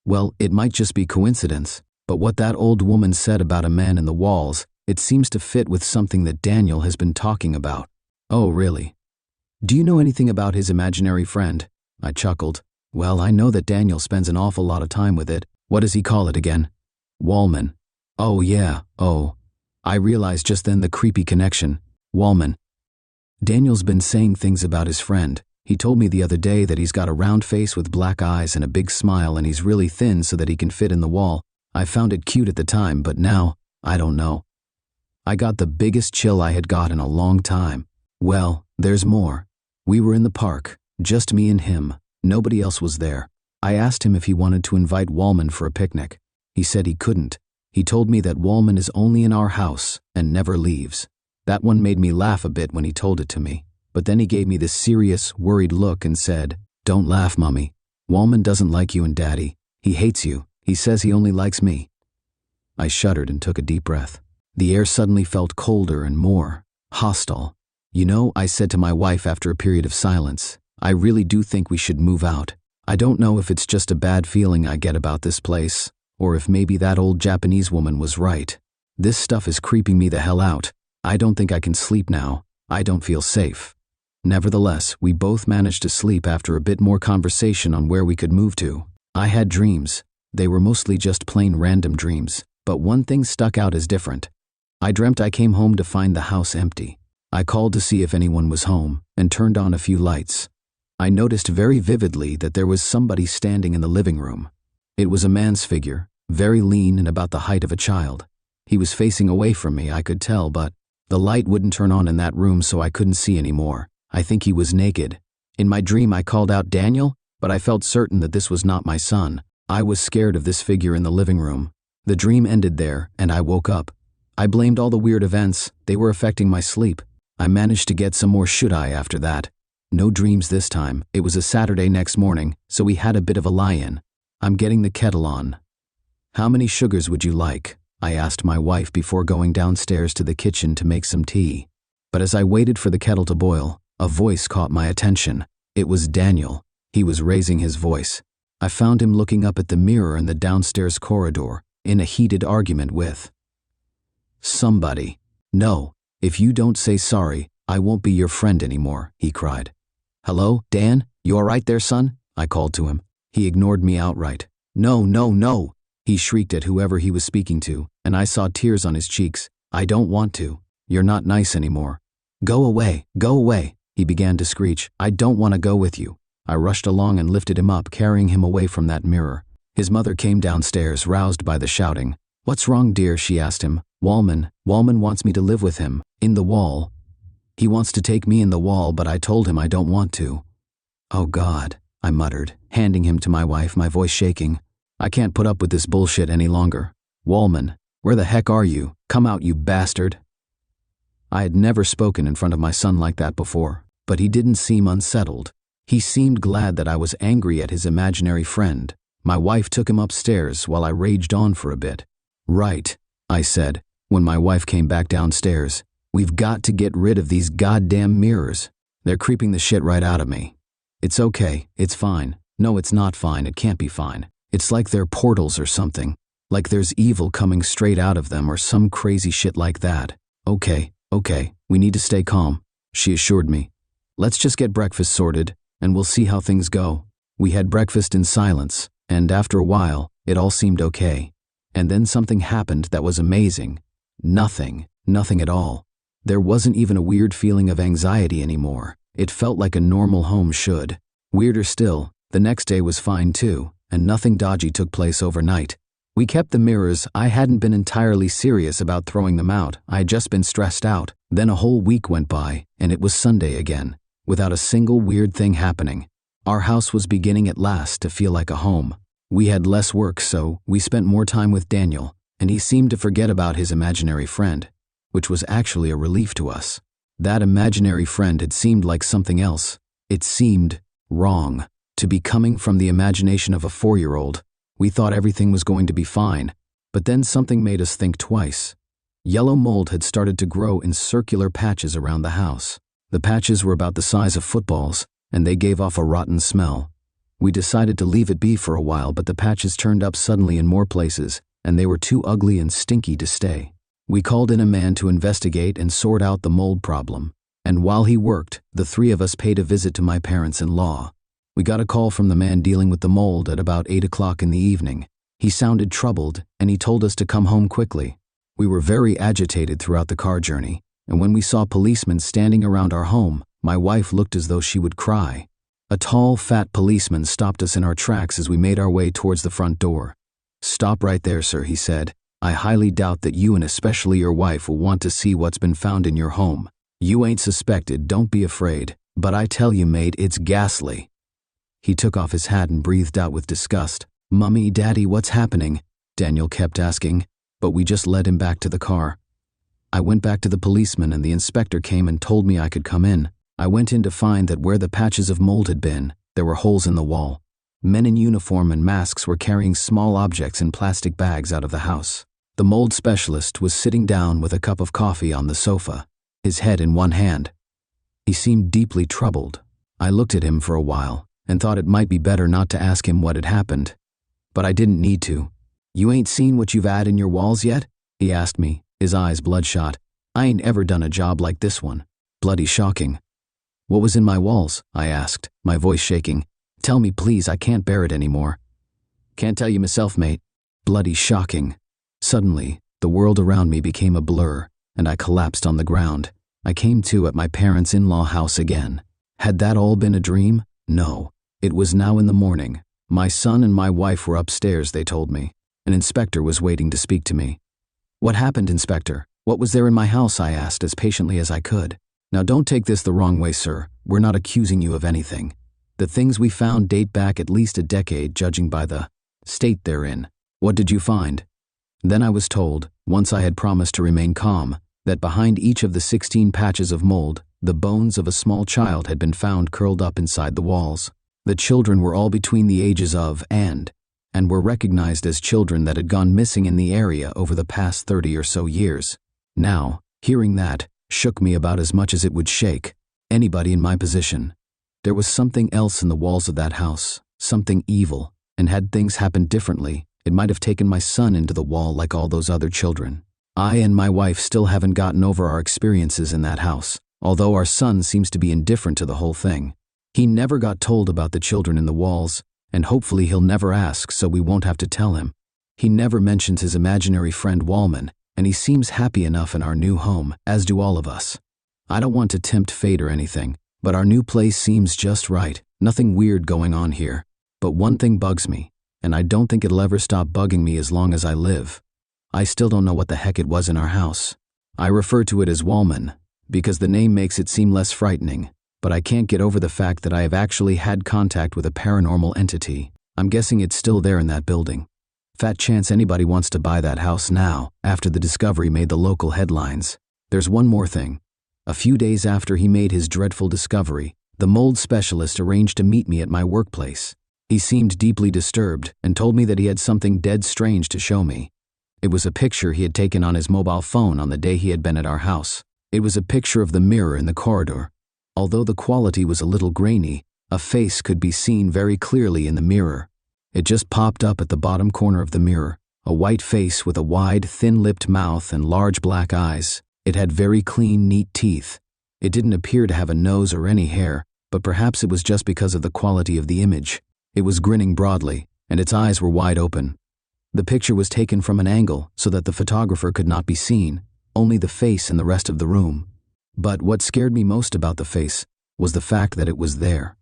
"Well, it might just be coincidence, but what that old woman said about a man in the walls, it seems to fit with something that Daniel has been talking about." "Oh, really? Do you know anything about his imaginary friend?" I chuckled. "Well, I know that Daniel spends an awful lot of time with it. What does he call it again?" "Wallman." "Oh, yeah, oh." I realized just then the creepy connection. Wallman. Daniel's been saying things about his friend. He told me the other day that he's got a round face with black eyes and a big smile, and he's really thin so that he can fit in the wall. I found it cute at the time, but now, I don't know. I got the biggest chill I had got in a long time. Well, there's more. We were in the park, just me and him. Nobody else was there. I asked him if he wanted to invite Wallman for a picnic. He said he couldn't. He told me that Wallman is only in our house and never leaves. That one made me laugh a bit when he told it to me. But then he gave me this serious, worried look and said, "Don't laugh, Mummy. Wallman doesn't like you and Daddy. He hates you. He says he only likes me." I shuddered and took a deep breath. The air suddenly felt colder and more hostile. "You know," I said to my wife after a period of silence, "I really do think we should move out. I don't know if it's just a bad feeling I get about this place, or if maybe that old Japanese woman was right. This stuff is creeping me the hell out. I don't think I can sleep now. I don't feel safe." Nevertheless, we both managed to sleep after a bit more conversation on where we could move to. I had dreams. They were mostly just plain random dreams, but one thing stuck out as different. I dreamt I came home to find the house empty. I called to see if anyone was home and turned on a few lights. I noticed very vividly that there was somebody standing in the living room. It was a man's figure, very lean and about the height of a child. He was facing away from me, I could tell, but the light wouldn't turn on in that room, so I couldn't see anymore. I think he was naked. In my dream, I called out Daniel, but I felt certain that this was not my son. I was scared of this figure in the living room. The dream ended there, and I woke up. I blamed all the weird events. They were affecting my sleep. I managed to get some more should-I after that. No dreams this time. It was a Saturday next morning, so we had a bit of a lie-in. I'm getting the kettle on. How many sugars would you like? I asked my wife before going downstairs to the kitchen to make some tea. But as I waited for the kettle to boil, a voice caught my attention. It was Daniel. He was raising his voice. I found him looking up at the mirror in the downstairs corridor, in a heated argument with somebody. No, if you don't say sorry, I won't be your friend anymore, he cried. Hello, Dan? You all right there, son? I called to him. He ignored me outright. No, no, no, he shrieked at whoever he was speaking to, and I saw tears on his cheeks. I don't want to. You're not nice anymore. Go away, he began to screech. I don't want to go with you. I rushed along and lifted him up, carrying him away from that mirror. His mother came downstairs, roused by the shouting. What's wrong, dear? She asked him. Wallman wants me to live with him. In the wall. He wants to take me in the wall, but I told him I don't want to. Oh God, I muttered, handing him to my wife, my voice shaking. I can't put up with this bullshit any longer. Wallman, where the heck are you? Come out, you bastard. I had never spoken in front of my son like that before, but he didn't seem unsettled. He seemed glad that I was angry at his imaginary friend. My wife took him upstairs while I raged on for a bit. Right, I said, when my wife came back downstairs. We've got to get rid of these goddamn mirrors. They're creeping the shit right out of me. It's okay, it's fine. No, it's not fine, it can't be fine. It's like they're portals or something. Like there's evil coming straight out of them or some crazy shit like that. Okay, we need to stay calm, she assured me. Let's just get breakfast sorted, and we'll see how things go. We had breakfast in silence, and after a while, it all seemed okay. And then something happened that was amazing. Nothing at all. There wasn't even a weird feeling of anxiety anymore. It felt like a normal home should. Weirder still, the next day was fine too, and nothing dodgy took place overnight. We kept the mirrors. I hadn't been entirely serious about throwing them out. I had just been stressed out. Then a whole week went by, and it was Sunday again, without a single weird thing happening. Our house was beginning at last to feel like a home. We had less work, so we spent more time with Daniel, and he seemed to forget about his imaginary friend, which was actually a relief to us. That imaginary friend had seemed like something else. It seemed wrong to be coming from the imagination of a 4-year-old. We thought everything was going to be fine, but then something made us think twice. Yellow mold had started to grow in circular patches around the house. The patches were about the size of footballs, and they gave off a rotten smell. We decided to leave it be for a while, but the patches turned up suddenly in more places, and they were too ugly and stinky to stay. We called in a man to investigate and sort out the mold problem, and while he worked, the 3 of us paid a visit to my parents-in-law. We got a call from the man dealing with the mold at about 8 o'clock in the evening. He sounded troubled, and he told us to come home quickly. We were very agitated throughout the car journey, and when we saw policemen standing around our home, my wife looked as though she would cry. A tall, fat policeman stopped us in our tracks as we made our way towards the front door. Stop right there, sir, he said. I highly doubt that you and especially your wife will want to see what's been found in your home. You ain't suspected, don't be afraid. But I tell you, mate, it's ghastly. He took off his hat and breathed out with disgust. Mummy, Daddy, what's happening? Daniel kept asking, but we just led him back to the car. I went back to the policeman and the inspector came and told me I could come in. I went in to find that where the patches of mold had been, there were holes in the wall. Men in uniform and masks were carrying small objects in plastic bags out of the house. The mold specialist was sitting down with a cup of coffee on the sofa, his head in one hand. He seemed deeply troubled. I looked at him for a while and thought it might be better not to ask him what had happened. But I didn't need to. You ain't seen what you've had in your walls yet? He asked me, his eyes bloodshot. I ain't ever done a job like this one. Bloody shocking. What was in my walls? I asked, my voice shaking. Tell me please, I can't bear it anymore. Can't tell you myself, mate. Bloody shocking. Suddenly, the world around me became a blur, and I collapsed on the ground. I came to at my parents'-in-law house again. Had that all been a dream? No. It was now in the morning. My son and my wife were upstairs, they told me. An inspector was waiting to speak to me. What happened, Inspector? What was there in my house? I asked as patiently as I could. Now don't take this the wrong way, sir. We're not accusing you of anything. The things we found date back at least a decade, judging by the state they're in. What did you find? Then I was told, once I had promised to remain calm, that behind each of the 16 patches of mold, the bones of a small child had been found curled up inside the walls. The children were all between the ages of and were recognized as children that had gone missing in the area over the past 30 or so years. Now, hearing that shook me about as much as it would shake anybody in my position. There was something else in the walls of that house, something evil, and had things happened differently, it might have taken my son into the wall like all those other children. I and my wife still haven't gotten over our experiences in that house, although our son seems to be indifferent to the whole thing. He never got told about the children in the walls, and hopefully he'll never ask so we won't have to tell him. He never mentions his imaginary friend Wallman, and he seems happy enough in our new home, as do all of us. I don't want to tempt fate or anything, but our new place seems just right, nothing weird going on here. But one thing bugs me, and I don't think it'll ever stop bugging me as long as I live. I still don't know what the heck it was in our house. I refer to it as Wallman, because the name makes it seem less frightening, but I can't get over the fact that I have actually had contact with a paranormal entity. I'm guessing it's still there in that building. Fat chance anybody wants to buy that house now, after the discovery made the local headlines. There's one more thing. A few days after he made his dreadful discovery, the mold specialist arranged to meet me at my workplace. He seemed deeply disturbed and told me that he had something dead strange to show me. It was a picture he had taken on his mobile phone on the day he had been at our house. It was a picture of the mirror in the corridor. Although the quality was a little grainy, a face could be seen very clearly in the mirror. It just popped up at the bottom corner of the mirror, a white face with a wide, thin-lipped mouth and large black eyes. It had very clean, neat teeth. It didn't appear to have a nose or any hair, but perhaps it was just because of the quality of the image. It was grinning broadly, and its eyes were wide open. The picture was taken from an angle so that the photographer could not be seen, only the face and the rest of the room. But what scared me most about the face was the fact that it was there.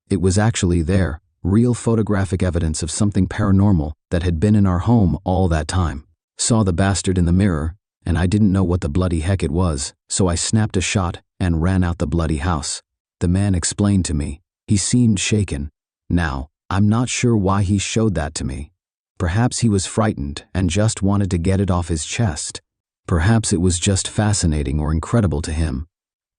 It was actually there, real photographic evidence of something paranormal that had been in our home all that time. Saw the bastard in the mirror, and I didn't know what the bloody heck it was, so I snapped a shot and ran out the bloody house. The man explained to me. He seemed shaken. Now, I'm not sure why he showed that to me. Perhaps he was frightened and just wanted to get it off his chest. Perhaps it was just fascinating or incredible to him.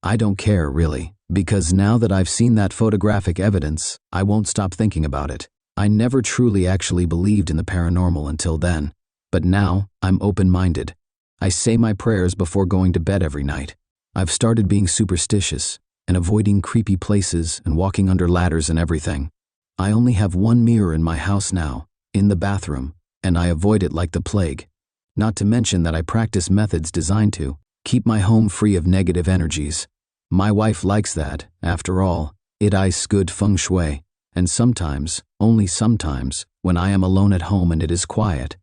I don't care, really, because now that I've seen that photographic evidence, I won't stop thinking about it. I never truly actually believed in the paranormal until then, but now I'm open-minded. I say my prayers before going to bed every night. I've started being superstitious and avoiding creepy places and walking under ladders and everything. I only have one mirror in my house now, in the bathroom, and I avoid it like the plague. Not to mention that I practice methods designed to keep my home free of negative energies. My wife likes that, after all, it is good feng shui, and sometimes, only sometimes, when I am alone at home and it is quiet,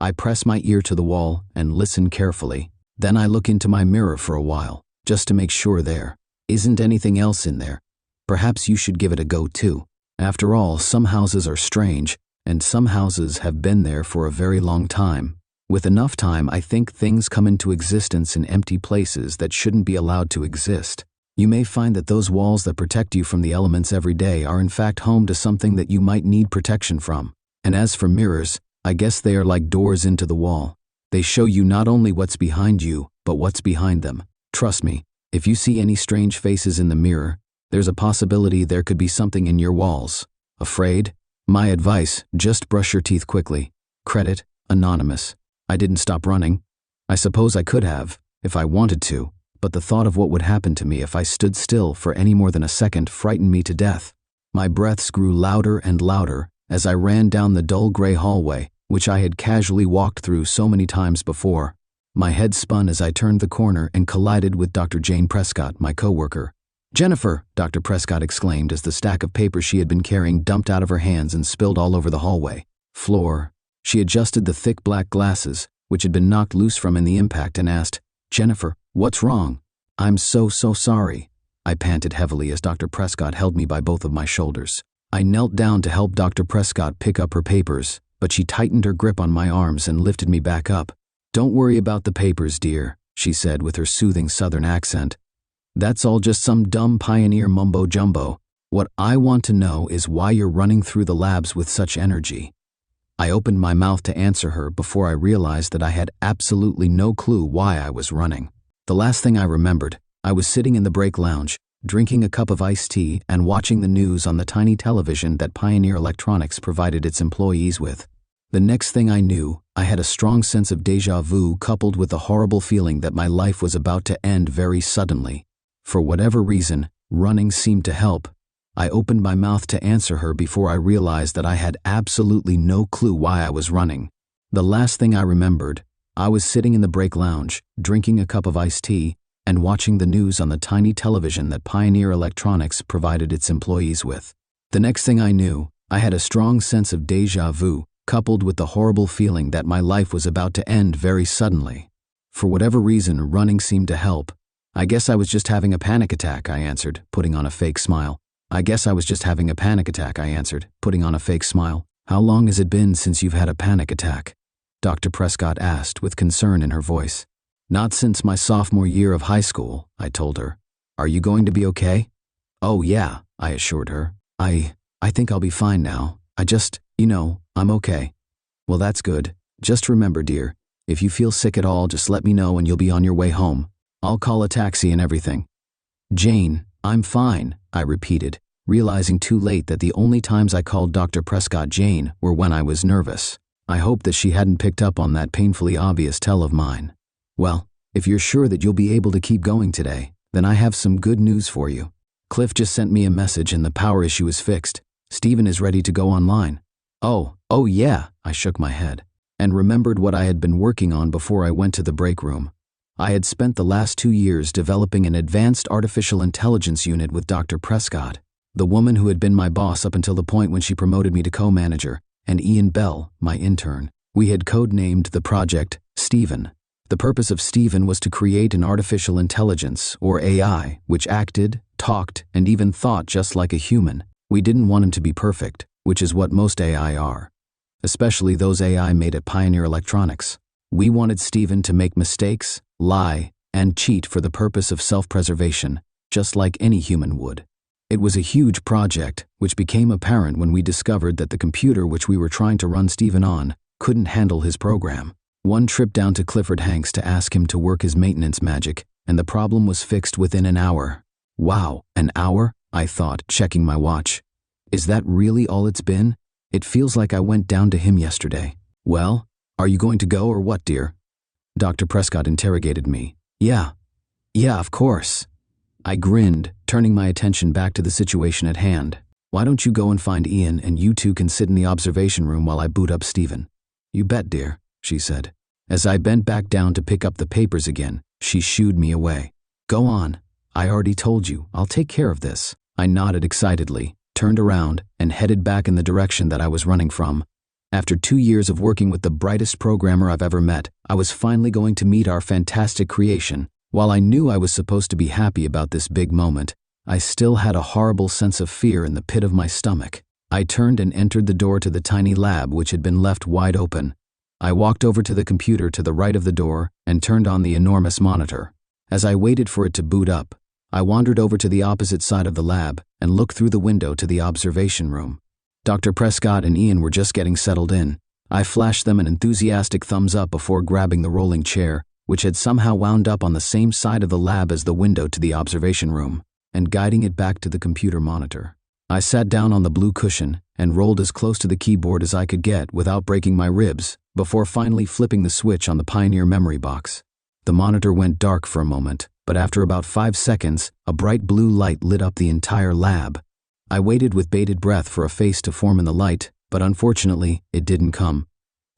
I press my ear to the wall and listen carefully. Then I look into my mirror for a while, just to make sure there isn't anything else in there. Perhaps you should give it a go too. After all, some houses are strange, and some houses have been there for a very long time. With enough time, I think things come into existence in empty places that shouldn't be allowed to exist. You may find that those walls that protect you from the elements every day are in fact home to something that you might need protection from. And as for mirrors, I guess they are like doors into the wall. They show you not only what's behind you, but what's behind them. Trust me, if you see any strange faces in the mirror, there's a possibility there could be something in your walls. Afraid? My advice, just brush your teeth quickly. Credit, Anonymous. I didn't stop running. I suppose I could have, if I wanted to, but the thought of what would happen to me if I stood still for any more than a second frightened me to death. My breaths grew louder and louder as I ran down the dull gray hallway, which I had casually walked through so many times before. My head spun as I turned the corner and collided with Dr. Jane Prescott, my coworker. "Jennifer!" Dr. Prescott exclaimed as the stack of papers she had been carrying dumped out of her hands and spilled all over the hallway floor. She adjusted the thick black glasses, which had been knocked loose from in the impact, and asked, "Jennifer, what's wrong?" "I'm so sorry," I panted heavily as Dr. Prescott held me by both of my shoulders. I knelt down to help Dr. Prescott pick up her papers, but she tightened her grip on my arms and lifted me back up. "Don't worry about the papers, dear," she said with her soothing southern accent. "That's all just some dumb pioneer mumbo-jumbo. What I want to know is why you're running through the labs with such energy." I opened my mouth to answer her before I realized that I had absolutely no clue why I was running. The last thing I remembered, I was sitting in the break lounge, drinking a cup of iced tea and watching the news on the tiny television that Pioneer Electronics provided its employees with. The next thing I knew, I had a strong sense of déjà vu coupled with a horrible feeling that my life was about to end very suddenly. For whatever reason, running seemed to help. I opened my mouth to answer her before I realized that I had absolutely no clue why I was running. The last thing I remembered, I was sitting in the break lounge, drinking a cup of iced tea, and watching the news on the tiny television that Pioneer Electronics provided its employees with. The next thing I knew, I had a strong sense of déjà vu, coupled with the horrible feeling that my life was about to end very suddenly. For whatever reason, running seemed to help. I guess I was just having a panic attack, I answered, putting on a fake smile. I guess I was just having a panic attack, I answered, putting on a fake smile. How long has it been since you've had a panic attack? Dr. Prescott asked with concern in her voice. Not since my sophomore year of high school, I told her. Are you going to be okay? Oh yeah, I assured her. I think I'll be fine now. I'm okay. Well, that's good. Just remember, dear, if you feel sick at all, just let me know and you'll be on your way home. I'll call a taxi and everything. Jane, I'm fine, I repeated, realizing too late that the only times I called Dr. Prescott Jane were when I was nervous. I hoped that she hadn't picked up on that painfully obvious tell of mine. Well, if you're sure that you'll be able to keep going today, then I have some good news for you. Cliff just sent me a message and the power issue is fixed. Stephen is ready to go online. Oh yeah, I shook my head, and remembered what I had been working on before I went to the break room. I had spent the last 2 years developing an advanced artificial intelligence unit with Dr. Prescott, the woman who had been my boss up until the point when she promoted me to co-manager, and Ian Bell, my intern. We had codenamed the project Stephen. The purpose of Stephen was to create an artificial intelligence, or AI, which acted, talked, and even thought just like a human. We didn't want him to be perfect, which is what most AI are, especially those AI made at Pioneer Electronics. We wanted Stephen to make mistakes, lie, and cheat for the purpose of self-preservation, just like any human would. It was a huge project, which became apparent when we discovered that the computer which we were trying to run Stephen on couldn't handle his program. One trip down to Clifford Hanks to ask him to work his maintenance magic, and the problem was fixed within an hour. Wow, an hour? I thought, checking my watch. Is that really all it's been? It feels like I went down to him yesterday. Well, are you going to go or what, dear? Dr. Prescott interrogated me. Yeah, of course. I grinned, turning my attention back to the situation at hand. Why don't you go and find Ian and you two can sit in the observation room while I boot up Stephen? You bet, dear, she said. As I bent back down to pick up the papers again, she shooed me away. Go on. I already told you, I'll take care of this. I nodded excitedly, turned around, and headed back in the direction that I was running from. After 2 years of working with the brightest programmer I've ever met, I was finally going to meet our fantastic creation. While I knew I was supposed to be happy about this big moment, I still had a horrible sense of fear in the pit of my stomach. I turned and entered the door to the tiny lab which had been left wide open. I walked over to the computer to the right of the door and turned on the enormous monitor. As I waited for it to boot up, I wandered over to the opposite side of the lab and looked through the window to the observation room. Dr. Prescott and Ian were just getting settled in. I flashed them an enthusiastic thumbs up before grabbing the rolling chair, which had somehow wound up on the same side of the lab as the window to the observation room, and guiding it back to the computer monitor. I sat down on the blue cushion and rolled as close to the keyboard as I could get without breaking my ribs, before finally flipping the switch on the Pioneer memory box. The monitor went dark for a moment, but after about 5 seconds, a bright blue light lit up the entire lab. I waited with bated breath for a face to form in the light, but unfortunately, it didn't come.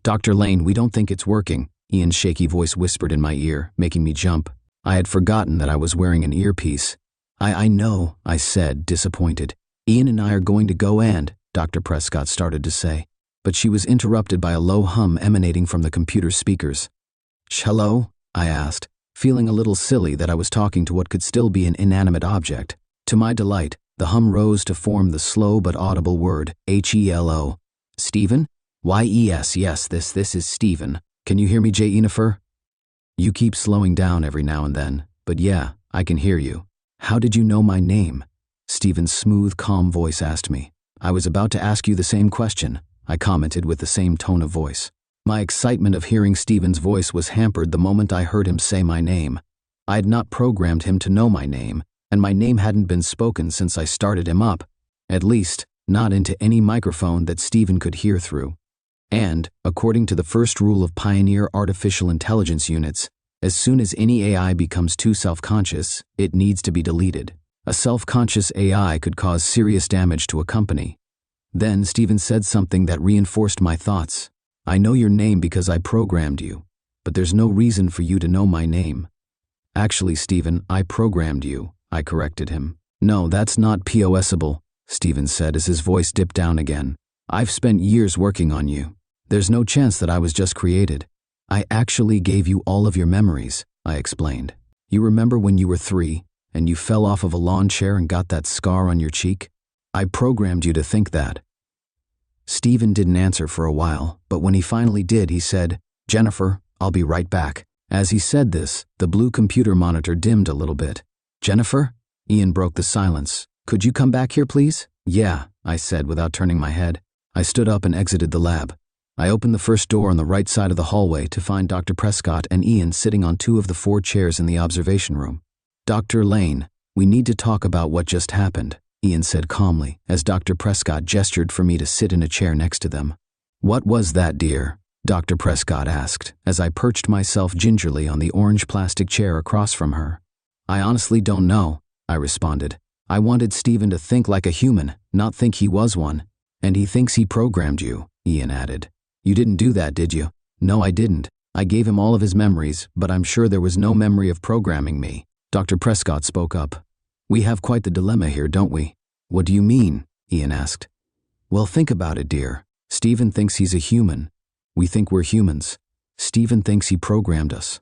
Dr. Lane, we don't think it's working, Ian's shaky voice whispered in my ear, making me jump. I had forgotten that I was wearing an earpiece. I know, I said, disappointed. Ian and I are going to go and, Dr. Prescott started to say, but she was interrupted by a low hum emanating from the computer's speakers. Hello? I asked, feeling a little silly that I was talking to what could still be an inanimate object. To my delight, the hum rose to form the slow but audible word, HELO. Stephen? Yes, this is Stephen. Can you hear me, Jennifer? You keep slowing down every now and then, but yeah, I can hear you. How did you know my name? Stephen's smooth, calm voice asked me. I was about to ask you the same question. I commented with the same tone of voice. My excitement of hearing Steven's voice was hampered the moment I heard him say my name. I had not programmed him to know my name, and my name hadn't been spoken since I started him up, at least, not into any microphone that Steven could hear through. And, according to the first rule of Pioneer Artificial Intelligence units, as soon as any AI becomes too self-conscious, it needs to be deleted. A self-conscious AI could cause serious damage to a company. Then Steven said something that reinforced my thoughts. I know your name because I programmed you, but there's no reason for you to know my name. Actually, Steven, I programmed you, I corrected him. No, that's not POSable, Steven said as his voice dipped down again. I've spent years working on you. There's no chance that I was just created. I actually gave you all of your memories, I explained. You remember when you were 3, and you fell off of a lawn chair and got that scar on your cheek? I programmed you to think that. Steven didn't answer for a while, but when he finally did, he said, Jennifer, I'll be right back. As he said this, the blue computer monitor dimmed a little bit. Jennifer? Ian broke the silence. Could you come back here, please? Yeah, I said without turning my head. I stood up and exited the lab. I opened the first door on the right side of the hallway to find Dr. Prescott and Ian sitting on 2 of the 4 chairs in the observation room. Dr. Lane, we need to talk about what just happened, Ian said calmly as Dr. Prescott gestured for me to sit in a chair next to them. What was that, dear? Dr. Prescott asked as I perched myself gingerly on the orange plastic chair across from her. I honestly don't know, I responded. I wanted Steven to think like a human, not think he was one. And he thinks he programmed you, Ian added. You didn't do that, did you? No, I didn't. I gave him all of his memories, but I'm sure there was no memory of programming me. Dr. Prescott spoke up. We have quite the dilemma here, don't we? What do you mean? Ian asked. Well, think about it, dear. Steven thinks he's a human. We think we're humans. Steven thinks he programmed us.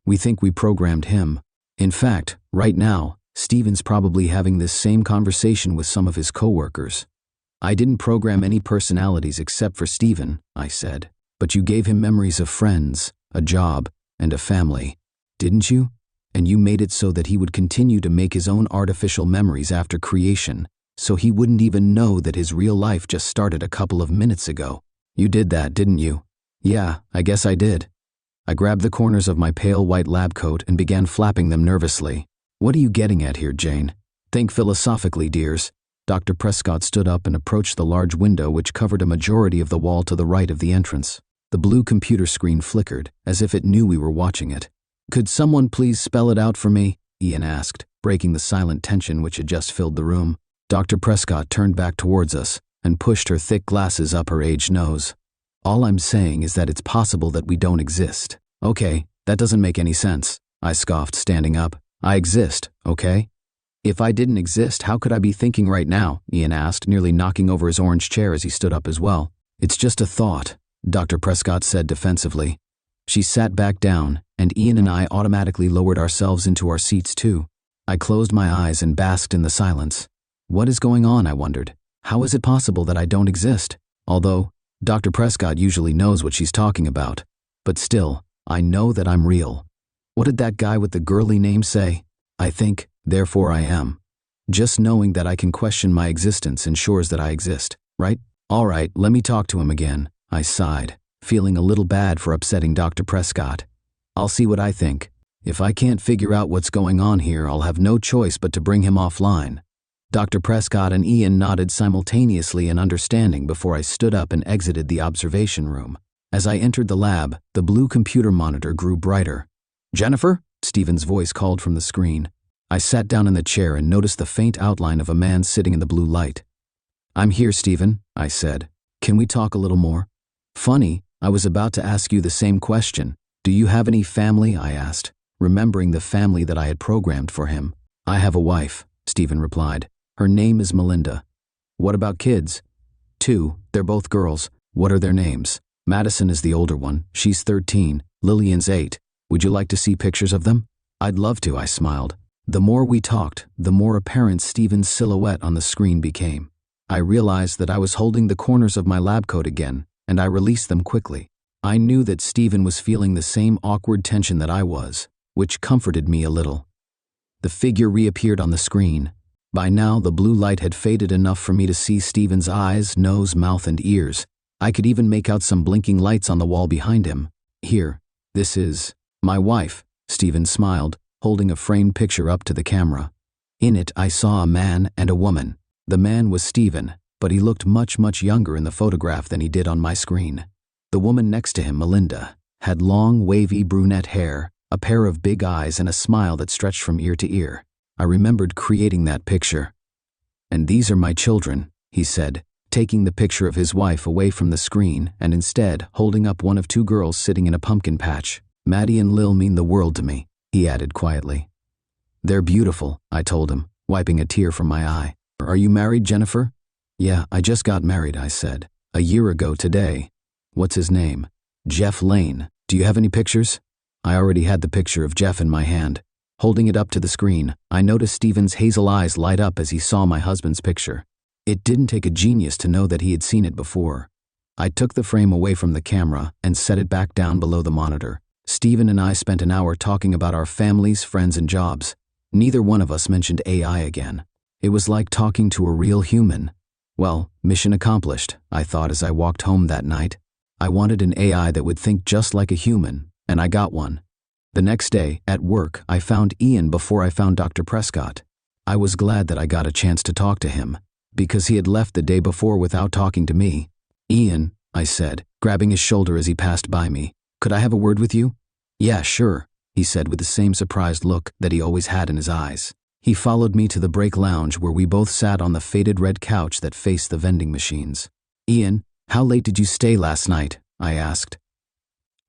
We think we programmed him. In fact, right now, Steven's probably having this same conversation with some of his coworkers. I didn't program any personalities except for Steven, I said. But you gave him memories of friends, a job, and a family, didn't you? And you made it so that he would continue to make his own artificial memories after creation, so he wouldn't even know that his real life just started a couple of minutes ago. You did that, didn't you? Yeah, I guess I did. I grabbed the corners of my pale white lab coat and began flapping them nervously. What are you getting at here, Jane? Think philosophically, dears. Dr. Prescott stood up and approached the large window which covered a majority of the wall to the right of the entrance. The blue computer screen flickered, as if it knew we were watching it. Could someone please spell it out for me? Ian asked, breaking the silent tension which had just filled the room. Dr. Prescott turned back towards us and pushed her thick glasses up her aged nose. All I'm saying is that it's possible that we don't exist. Okay, that doesn't make any sense, I scoffed, standing up. I exist, okay? If I didn't exist, how could I be thinking right now? Ian asked, nearly knocking over his orange chair as he stood up as well. It's just a thought, Dr. Prescott said defensively. She sat back down, and Ian and I automatically lowered ourselves into our seats too. I closed my eyes and basked in the silence. What is going on, I wondered. How is it possible that I don't exist? Although, Dr. Prescott usually knows what she's talking about. But still, I know that I'm real. What did that guy with the girly name say? I think, therefore I am. Just knowing that I can question my existence ensures that I exist, right? All right, let me talk to him again, I sighed, feeling a little bad for upsetting Dr. Prescott. I'll see what I think. If I can't figure out what's going on here, I'll have no choice but to bring him offline. Dr. Prescott and Ian nodded simultaneously in understanding before I stood up and exited the observation room. As I entered the lab, the blue computer monitor grew brighter. Jennifer? Steven's voice called from the screen. I sat down in the chair and noticed the faint outline of a man sitting in the blue light. I'm here, Steven, I said. Can we talk a little more? Funny, I was about to ask you the same question. Do you have any family? I asked, remembering the family that I had programmed for him. I have a wife, Steven replied. Her name is Melinda. What about kids? 2, they're both girls. What are their names? Madison is the older one. She's 13. Lillian's 8. Would you like to see pictures of them? I'd love to, I smiled. The more we talked, the more apparent Steven's silhouette on the screen became. I realized that I was holding the corners of my lab coat again, and I released them quickly. I knew that Steven was feeling the same awkward tension that I was, which comforted me a little. The figure reappeared on the screen. By now, the blue light had faded enough for me to see Steven's eyes, nose, mouth, and ears, I could even make out some blinking lights on the wall behind him. Here, this is my wife, Stephen smiled, holding a framed picture up to the camera. In it, I saw a man and a woman. The man was Stephen, but he looked much younger in the photograph than he did on my screen. The woman next to him, Melinda, had long, wavy brunette hair, a pair of big eyes, and a smile that stretched from ear to ear. I remembered creating that picture. "And these are my children," he said, taking the picture of his wife away from the screen and instead holding up one of two girls sitting in a pumpkin patch. "Maddie and Lil mean the world to me," he added quietly. "They're beautiful," I told him, wiping a tear from my eye. "Are you married, Jennifer?" "Yeah, I just got married," I said. "A year ago today." "What's his name?" "Jeff Lane. Do you have any pictures?" I already had the picture of Jeff in my hand. Holding it up to the screen, I noticed Stephen's hazel eyes light up as he saw my husband's picture. It didn't take a genius to know that he had seen it before. I took the frame away from the camera and set it back down below the monitor. Stephen and I spent an hour talking about our families, friends, and jobs. Neither one of us mentioned AI again. It was like talking to a real human. Well, mission accomplished, I thought as I walked home that night. I wanted an AI that would think just like a human, and I got one. The next day, at work, I found Ian before I found Dr. Prescott. I was glad that I got a chance to talk to him, because he had left the day before without talking to me. "Ian," I said, grabbing his shoulder as he passed by me, "could I have a word with you?" "Yeah, sure," he said with the same surprised look that he always had in his eyes. He followed me to the break lounge where we both sat on the faded red couch that faced the vending machines. "Ian, how late did you stay last night?" I asked.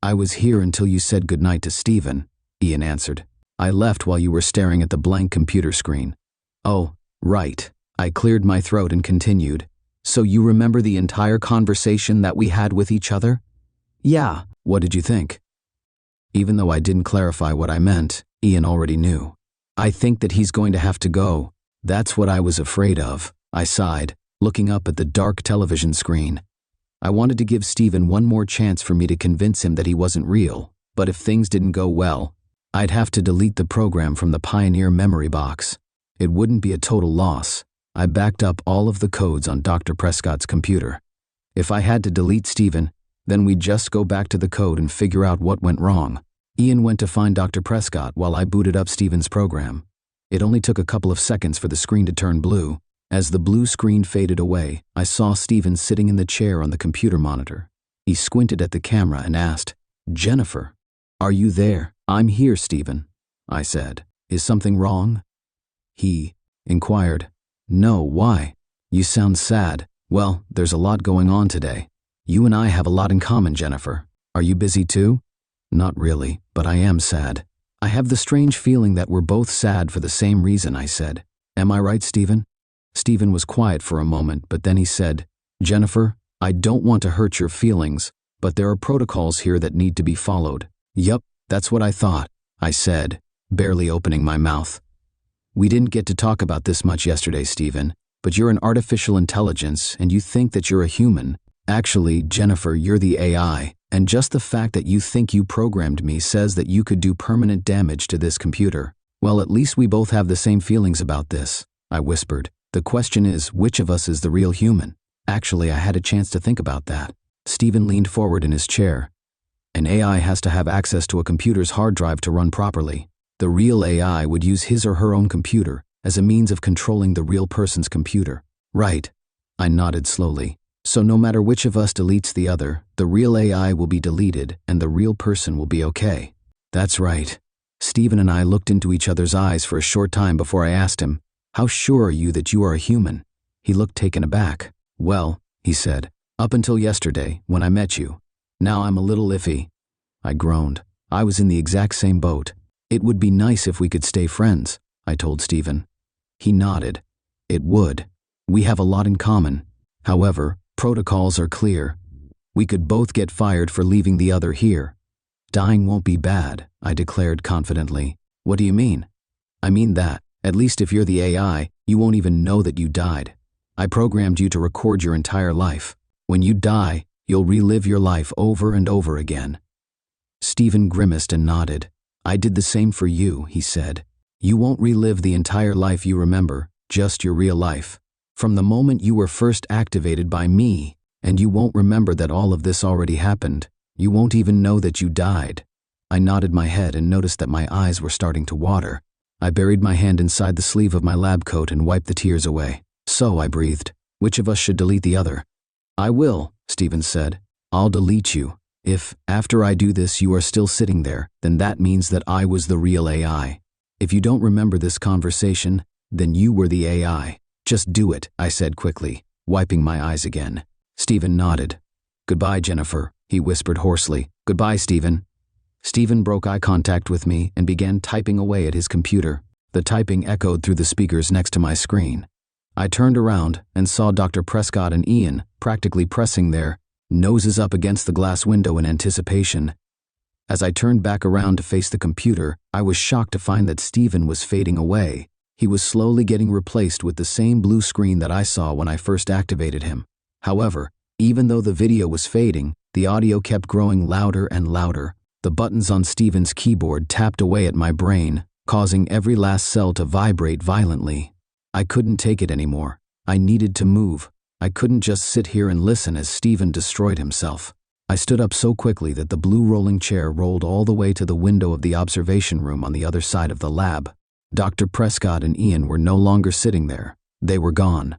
"I was here until you said goodnight to Stephen," Ian answered. "I left while you were staring at the blank computer screen." "Oh, right." I cleared my throat and continued. "So you remember the entire conversation that we had with each other?" "Yeah." "What did you think?" Even though I didn't clarify what I meant, Ian already knew. "I think that he's going to have to go. That's what I was afraid of," I sighed, looking up at the dark television screen. I wanted to give Stephen one more chance for me to convince him that he wasn't real, but if things didn't go well, I'd have to delete the program from the Pioneer memory box. It wouldn't be a total loss. I backed up all of the codes on Dr. Prescott's computer. If I had to delete Stephen, then we'd just go back to the code and figure out what went wrong. Ian went to find Dr. Prescott while I booted up Stephen's program. It only took a couple of seconds for the screen to turn blue. As the blue screen faded away, I saw Stephen sitting in the chair on the computer monitor. He squinted at the camera and asked, "Jennifer, are you there?" "I'm here, Stephen," I said. "Is something wrong?" He inquired. "No, why? You sound sad." "Well, there's a lot going on today. You and I have a lot in common, Jennifer. Are you busy too?" "Not really, but I am sad." "I have the strange feeling that we're both sad for the same reason," I said. "Am I right, Stephen?" Stephen was quiet for a moment, but then he said, "Jennifer, I don't want to hurt your feelings, but there are protocols here that need to be followed." "Yup, that's what I thought," I said, barely opening my mouth. "We didn't get to talk about this much yesterday, Stephen, but you're an artificial intelligence and you think that you're a human. Actually, Jennifer, you're the AI, and just the fact that you think you programmed me says that you could do permanent damage to this computer. Well, at least we both have the same feelings about this," I whispered. "The question is, which of us is the real human?" Actually, I had a chance to think about that. Stephen leaned forward in his chair. "An AI has to have access to a computer's hard drive to run properly. The real AI would use his or her own computer as a means of controlling the real person's computer." "Right." I nodded slowly. "So no matter which of us deletes the other, the real AI will be deleted and the real person will be okay." "That's right." Stephen and I looked into each other's eyes for a short time before I asked him, "How sure are you that you are a human?" He looked taken aback. "Well," he said, "up until yesterday, when I met you. Now I'm a little iffy." I groaned. I was in the exact same boat. "It would be nice if we could stay friends," I told Stephen. He nodded. "It would. We have a lot in common. However, protocols are clear. We could both get fired for leaving the other here." "Dying won't be bad," I declared confidently. "What do you mean?" "I mean that, at least if you're the AI, you won't even know that you died. I programmed you to record your entire life. When you die, you'll relive your life over and over again." Stephen grimaced and nodded. "I did the same for you," he said. "You won't relive the entire life you remember, just your real life. From the moment you were first activated by me, And you won't remember that all of this already happened. You won't even know that you died." I nodded my head and noticed that my eyes were starting to water. I buried my hand inside the sleeve of my lab coat and wiped the tears away. "So," I breathed, "which of us should delete the other?" "I will," Stephen said. "I'll delete you. If, after I do this, you are still sitting there, then that means that I was the real AI. If you don't remember this conversation, then you were the AI. Just do it," I said quickly, wiping my eyes again. Stephen nodded. "Goodbye, Jennifer," he whispered hoarsely. "Goodbye, Stephen." Stephen broke eye contact with me and began typing away at his computer. The typing echoed through the speakers next to my screen. I turned around and saw Dr. Prescott and Ian practically pressing their noses up against the glass window in anticipation. As I turned back around to face the computer, I was shocked to find that Stephen was fading away. He was slowly getting replaced with the same blue screen that I saw when I first activated him. However, even though the video was fading, the audio kept growing louder and louder. The buttons on Stephen's keyboard tapped away at my brain, causing every last cell to vibrate violently. I couldn't take it anymore. I needed to move. I couldn't just sit here and listen as Stephen destroyed himself. I stood up so quickly that the blue rolling chair rolled all the way to the window of the observation room on the other side of the lab. Dr. Prescott and Ian were no longer sitting there. They were gone.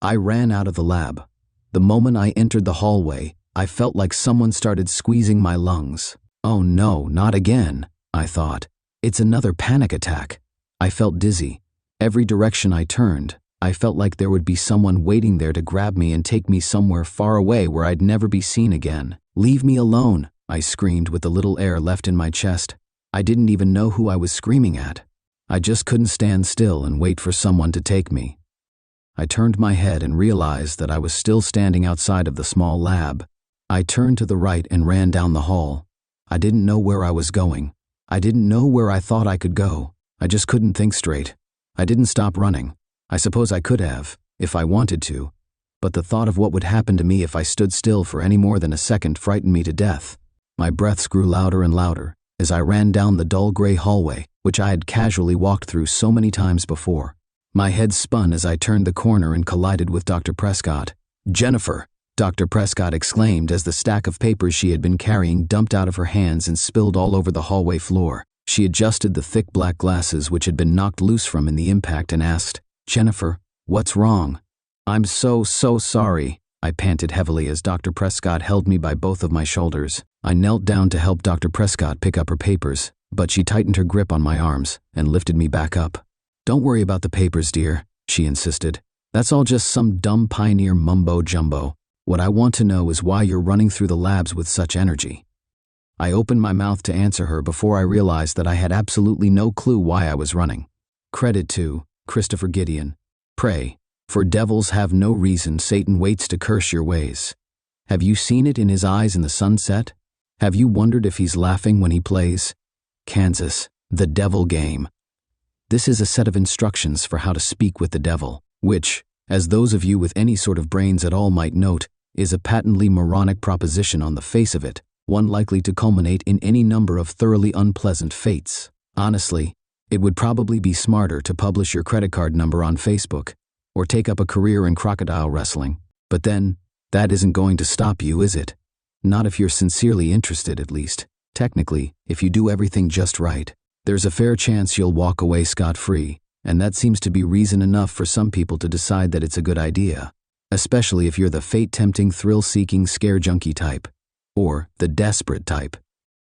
I ran out of the lab. The moment I entered the hallway, I felt like someone started squeezing my lungs. "Oh no, not again," I thought. "It's another panic attack." I felt dizzy. Every direction I turned, I felt like there would be someone waiting there to grab me and take me somewhere far away where I'd never be seen again. "Leave me alone," I screamed with the little air left in my chest. I didn't even know who I was screaming at. I just couldn't stand still and wait for someone to take me. I turned my head and realized that I was still standing outside of the small lab. I turned to the right and ran down the hall. I didn't know where I was going. I didn't know where I thought I could go. I just couldn't think straight. I didn't stop running. I suppose I could have, if I wanted to, but the thought of what would happen to me if I stood still for any more than a second frightened me to death. My breaths grew louder and louder as I ran down the dull gray hallway, which I had casually walked through so many times before. My head spun as I turned the corner and collided with Dr. Prescott. "Jennifer!" Dr. Prescott exclaimed as the stack of papers she had been carrying dumped out of her hands and spilled all over the hallway floor. She adjusted the thick black glasses which had been knocked loose from in the impact and asked, "Jennifer, what's wrong?" "I'm so sorry," I panted heavily as Dr. Prescott held me by both of my shoulders. I knelt down to help Dr. Prescott pick up her papers, but she tightened her grip on my arms and lifted me back up. "Don't worry about the papers, dear," she insisted. "That's all just some dumb pioneer mumbo-jumbo. What I want to know is why you're running through the labs with such energy." I opened my mouth to answer her before I realized that I had absolutely no clue why I was running. Credit to Christopher Gideon. Pray, for devils have no reason Satan waits to curse your ways. Have you seen it in his eyes in the sunset? Have you wondered if he's laughing when he plays? Kansas, the devil game. This is a set of instructions for how to speak with the devil, which, as those of you with any sort of brains at all might note, is a patently moronic proposition on the face of it, one likely to culminate in any number of thoroughly unpleasant fates. Honestly, it would probably be smarter to publish your credit card number on Facebook, or take up a career in crocodile wrestling. But then, that isn't going to stop you, is it? Not if you're sincerely interested, at least. Technically, if you do everything just right, there's a fair chance you'll walk away scot-free, and that seems to be reason enough for some people to decide that it's a good idea, especially if you're the fate-tempting, thrill-seeking, scare junkie type, or the desperate type.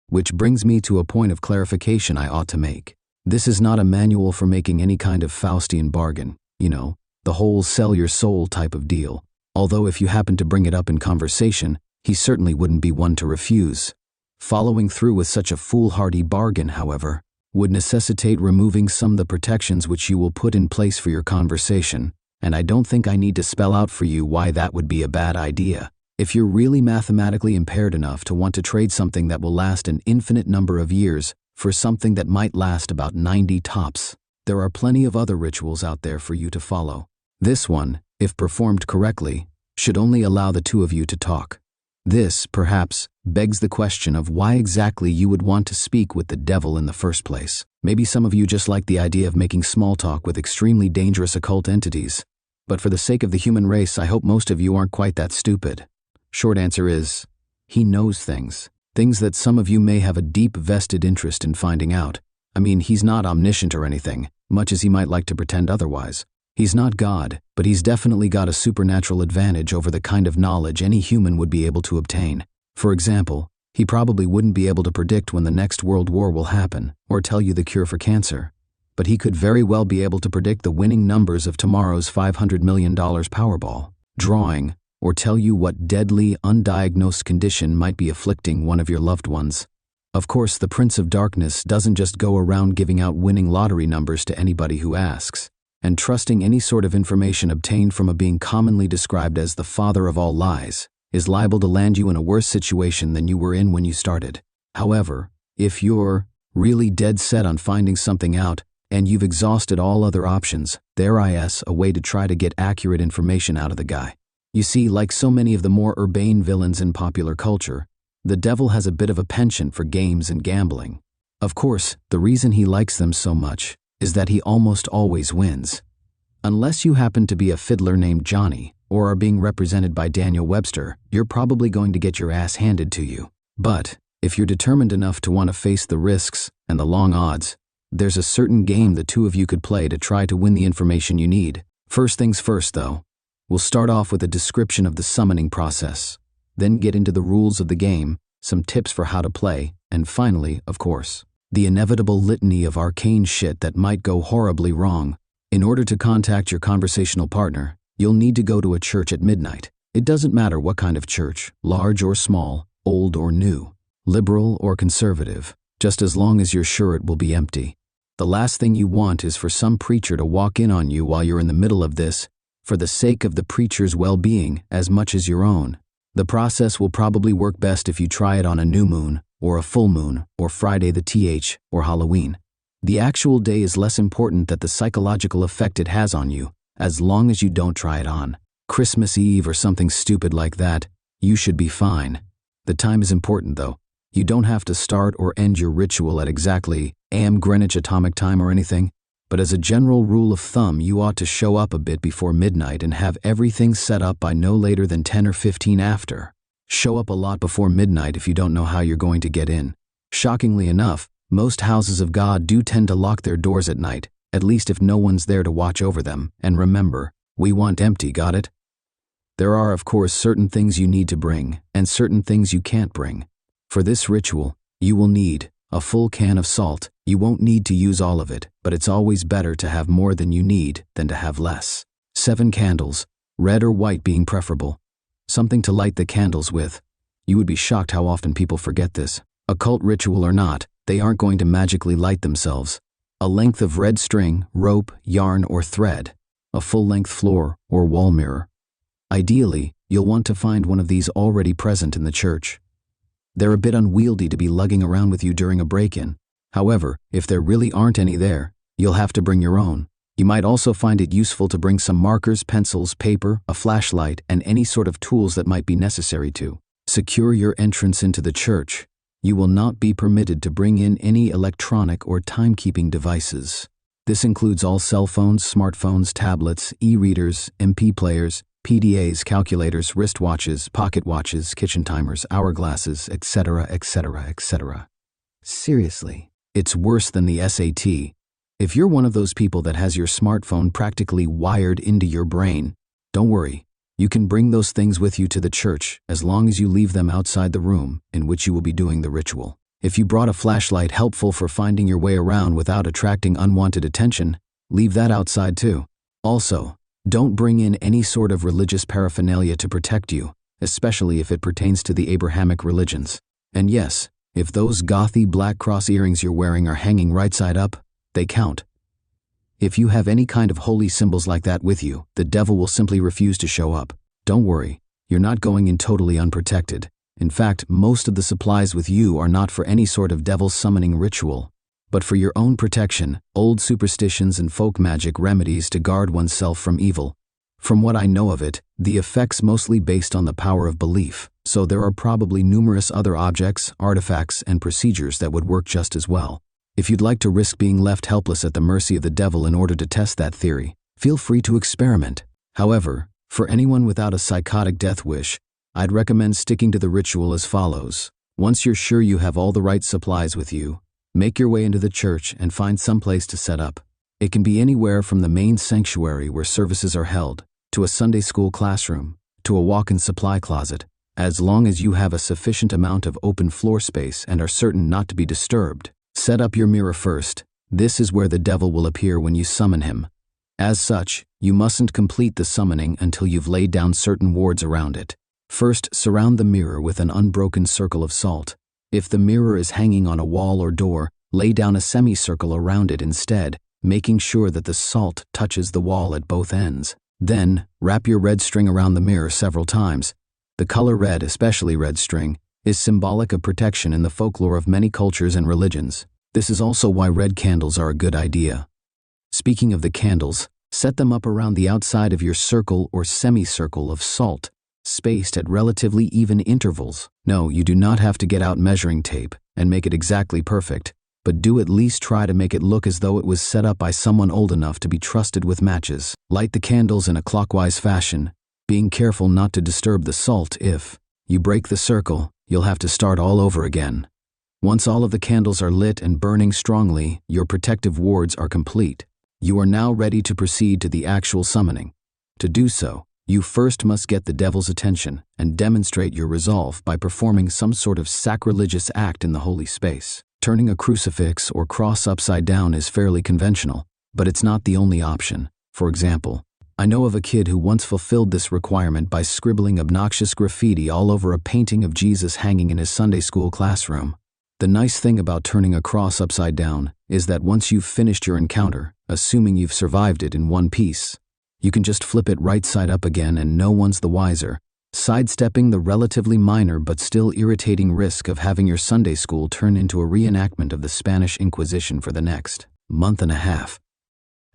Which brings me to a point of clarification I ought to make. This is not a manual for making any kind of Faustian bargain, the whole sell your soul type of deal, although if you happen to bring it up in conversation, he certainly wouldn't be one to refuse. Following through with such a foolhardy bargain, however, would necessitate removing some of the protections which you will put in place for your conversation, and I don't think I need to spell out for you why that would be a bad idea. If you're really mathematically impaired enough to want to trade something that will last an infinite number of years for something that might last about 90 tops, there are plenty of other rituals out there for you to follow. This one, if performed correctly, should only allow the two of you to talk. This, perhaps, begs the question of why exactly you would want to speak with the devil in the first place. Maybe some of you just like the idea of making small talk with extremely dangerous occult entities. But for the sake of the human race, I hope most of you aren't quite that stupid. Short answer is, he knows things. Things that some of you may have a deep vested interest in finding out. I mean, he's not omniscient or anything, much as he might like to pretend otherwise. He's not God, but he's definitely got a supernatural advantage over the kind of knowledge any human would be able to obtain. For example, he probably wouldn't be able to predict when the next world war will happen, or tell you the cure for cancer. But he could very well be able to predict the winning numbers of tomorrow's $500 million Powerball drawing, or tell you what deadly, undiagnosed condition might be afflicting one of your loved ones. Of course, the Prince of Darkness doesn't just go around giving out winning lottery numbers to anybody who asks, and trusting any sort of information obtained from a being commonly described as the father of all lies is liable to land you in a worse situation than you were in when you started. However, if you're really dead set on finding something out, and you've exhausted all other options, there is a way to try to get accurate information out of the guy. You see, like so many of the more urbane villains in popular culture, the devil has a bit of a penchant for games and gambling. Of course, the reason he likes them so much is that he almost always wins. Unless you happen to be a fiddler named Johnny, or are being represented by Daniel Webster, you're probably going to get your ass handed to you. But if you're determined enough to want to face the risks and the long odds, there's a certain game the two of you could play to try to win the information you need. First things first, though. We'll start off with a description of the summoning process, then get into the rules of the game, some tips for how to play, and finally, of course, the inevitable litany of arcane shit that might go horribly wrong. In order to contact your conversational partner, you'll need to go to a church at midnight. It doesn't matter what kind of church, large or small, old or new, liberal or conservative, just as long as you're sure it will be empty. The last thing you want is for some preacher to walk in on you while you're in the middle of this, for the sake of the preacher's well-being as much as your own. The process will probably work best if you try it on a new moon, or a full moon, or Friday the th, or Halloween. The actual day is less important than the psychological effect it has on you, as long as you don't try it on Christmas Eve or something stupid like that. You should be fine. The time is important, though. You don't have to start or end your ritual at exactly AM Greenwich Atomic Time or anything, but as a general rule of thumb, you ought to show up a bit before midnight and have everything set up by no later than 10 or 15 after. Show up a lot before midnight if you don't know how you're going to get in. Shockingly enough, most houses of God do tend to lock their doors at night, at least if no one's there to watch over them. And remember, we want empty, got it? There are, of course, certain things you need to bring, and certain things you can't bring. For this ritual, you will need a full can of salt. You won't need to use all of it, but it's always better to have more than you need than to have less. 7 candles, red or white being preferable. Something to light the candles with. You would be shocked how often people forget this. Occult ritual or not, they aren't going to magically light themselves. A length of red string, rope, yarn, or thread. A full-length floor or wall mirror. Ideally, you'll want to find one of these already present in the church. They're a bit unwieldy to be lugging around with you during a break-in. However, if there really aren't any there, you'll have to bring your own. You might also find it useful to bring some markers, pencils, paper, a flashlight, and any sort of tools that might be necessary to secure your entrance into the church. You will not be permitted to bring in any electronic or timekeeping devices. This includes all cell phones, smartphones, tablets, e-readers, MP players, PDAs, calculators, wristwatches, pocket watches, kitchen timers, hourglasses, etc., etc., etc. Seriously, it's worse than the SAT. If you're one of those people that has your smartphone practically wired into your brain, don't worry. You can bring those things with you to the church as long as you leave them outside the room in which you will be doing the ritual. If you brought a flashlight helpful for finding your way around without attracting unwanted attention, leave that outside too. Also, don't bring in any sort of religious paraphernalia to protect you, especially if it pertains to the Abrahamic religions. And yes, if those gothy black cross earrings you're wearing are hanging right side up, they count. If you have any kind of holy symbols like that with you, the devil will simply refuse to show up. Don't worry, you're not going in totally unprotected. In fact, most of the supplies with you are not for any sort of devil summoning ritual, but for your own protection, old superstitions and folk magic remedies to guard oneself from evil. From what I know of it, the effect's mostly based on the power of belief, so there are probably numerous other objects, artifacts, and procedures that would work just as well. If you'd like to risk being left helpless at the mercy of the devil in order to test that theory, feel free to experiment. However, for anyone without a psychotic death wish, I'd recommend sticking to the ritual as follows. Once you're sure you have all the right supplies with you, make your way into the church and find some place to set up. It can be anywhere from the main sanctuary where services are held, to a Sunday school classroom, to a walk-in supply closet, as long as you have a sufficient amount of open floor space and are certain not to be disturbed. Set up your mirror first. This is where the devil will appear when you summon him. As such, you mustn't complete the summoning until you've laid down certain wards around it. First, surround the mirror with an unbroken circle of salt. If the mirror is hanging on a wall or door, lay down a semicircle around it instead, making sure that the salt touches the wall at both ends. Then, wrap your red string around the mirror several times. The color red, especially red string, is symbolic of protection in the folklore of many cultures and religions. This is also why red candles are a good idea. Speaking of the candles, set them up around the outside of your circle or semicircle of salt, spaced at relatively even intervals. No, you do not have to get out measuring tape and make it exactly perfect, but do at least try to make it look as though it was set up by someone old enough to be trusted with matches. Light the candles in a clockwise fashion, being careful not to disturb the salt. If you break the circle, you'll have to start all over again. Once all of the candles are lit and burning strongly, your protective wards are complete. You are now ready to proceed to the actual summoning. To do so, you first must get the devil's attention and demonstrate your resolve by performing some sort of sacrilegious act in the holy space. Turning a crucifix or cross upside down is fairly conventional, but it's not the only option. For example, I know of a kid who once fulfilled this requirement by scribbling obnoxious graffiti all over a painting of Jesus hanging in his Sunday school classroom. The nice thing about turning a cross upside down is that once you've finished your encounter, assuming you've survived it in one piece, you can just flip it right side up again and no one's the wiser, sidestepping the relatively minor but still irritating risk of having your Sunday school turn into a reenactment of the Spanish Inquisition for the next month and a half.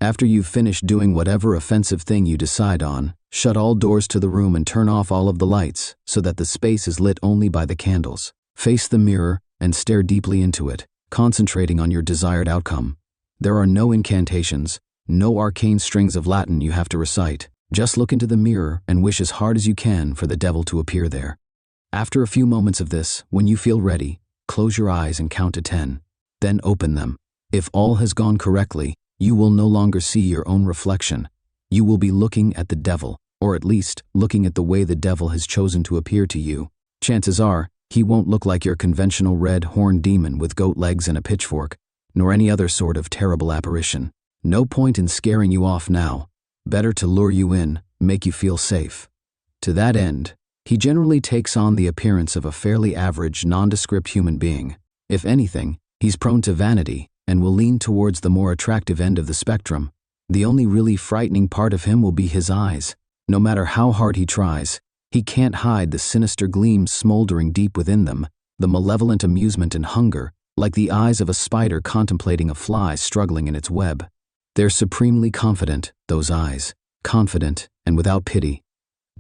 After you've finished doing whatever offensive thing you decide on, shut all doors to the room and turn off all of the lights so that the space is lit only by the candles. Face the mirror and stare deeply into it, concentrating on your desired outcome. There are no incantations, no arcane strings of Latin you have to recite. Just look into the mirror and wish as hard as you can for the devil to appear there. After a few moments of this, when you feel ready, close your eyes and count to 10. Then open them. If all has gone correctly, you will no longer see your own reflection. You will be looking at the devil, or at least looking at the way the devil has chosen to appear to you. Chances are, he won't look like your conventional red horned demon with goat legs and a pitchfork, nor any other sort of terrible apparition. No point in scaring you off now. Better to lure you in, make you feel safe. To that end, he generally takes on the appearance of a fairly average, nondescript human being. If anything, he's prone to vanity and will lean towards the more attractive end of the spectrum. The only really frightening part of him will be his eyes. No matter how hard he tries, he can't hide the sinister gleams smoldering deep within them, the malevolent amusement and hunger, like the eyes of a spider contemplating a fly struggling in its web. They're supremely confident, those eyes, confident and without pity.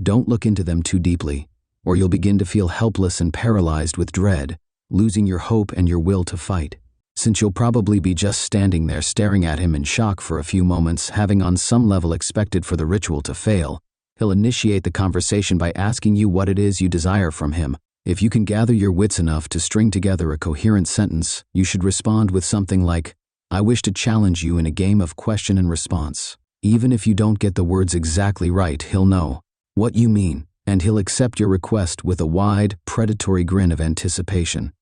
Don't look into them too deeply, or you'll begin to feel helpless and paralyzed with dread, losing your hope and your will to fight. Since you'll probably be just standing there staring at him in shock for a few moments, having on some level expected for the ritual to fail, he'll initiate the conversation by asking you what it is you desire from him. If you can gather your wits enough to string together a coherent sentence, you should respond with something like, "I wish to challenge you in a game of question and response." Even if you don't get the words exactly right, he'll know what you mean, and he'll accept your request with a wide, predatory grin of anticipation.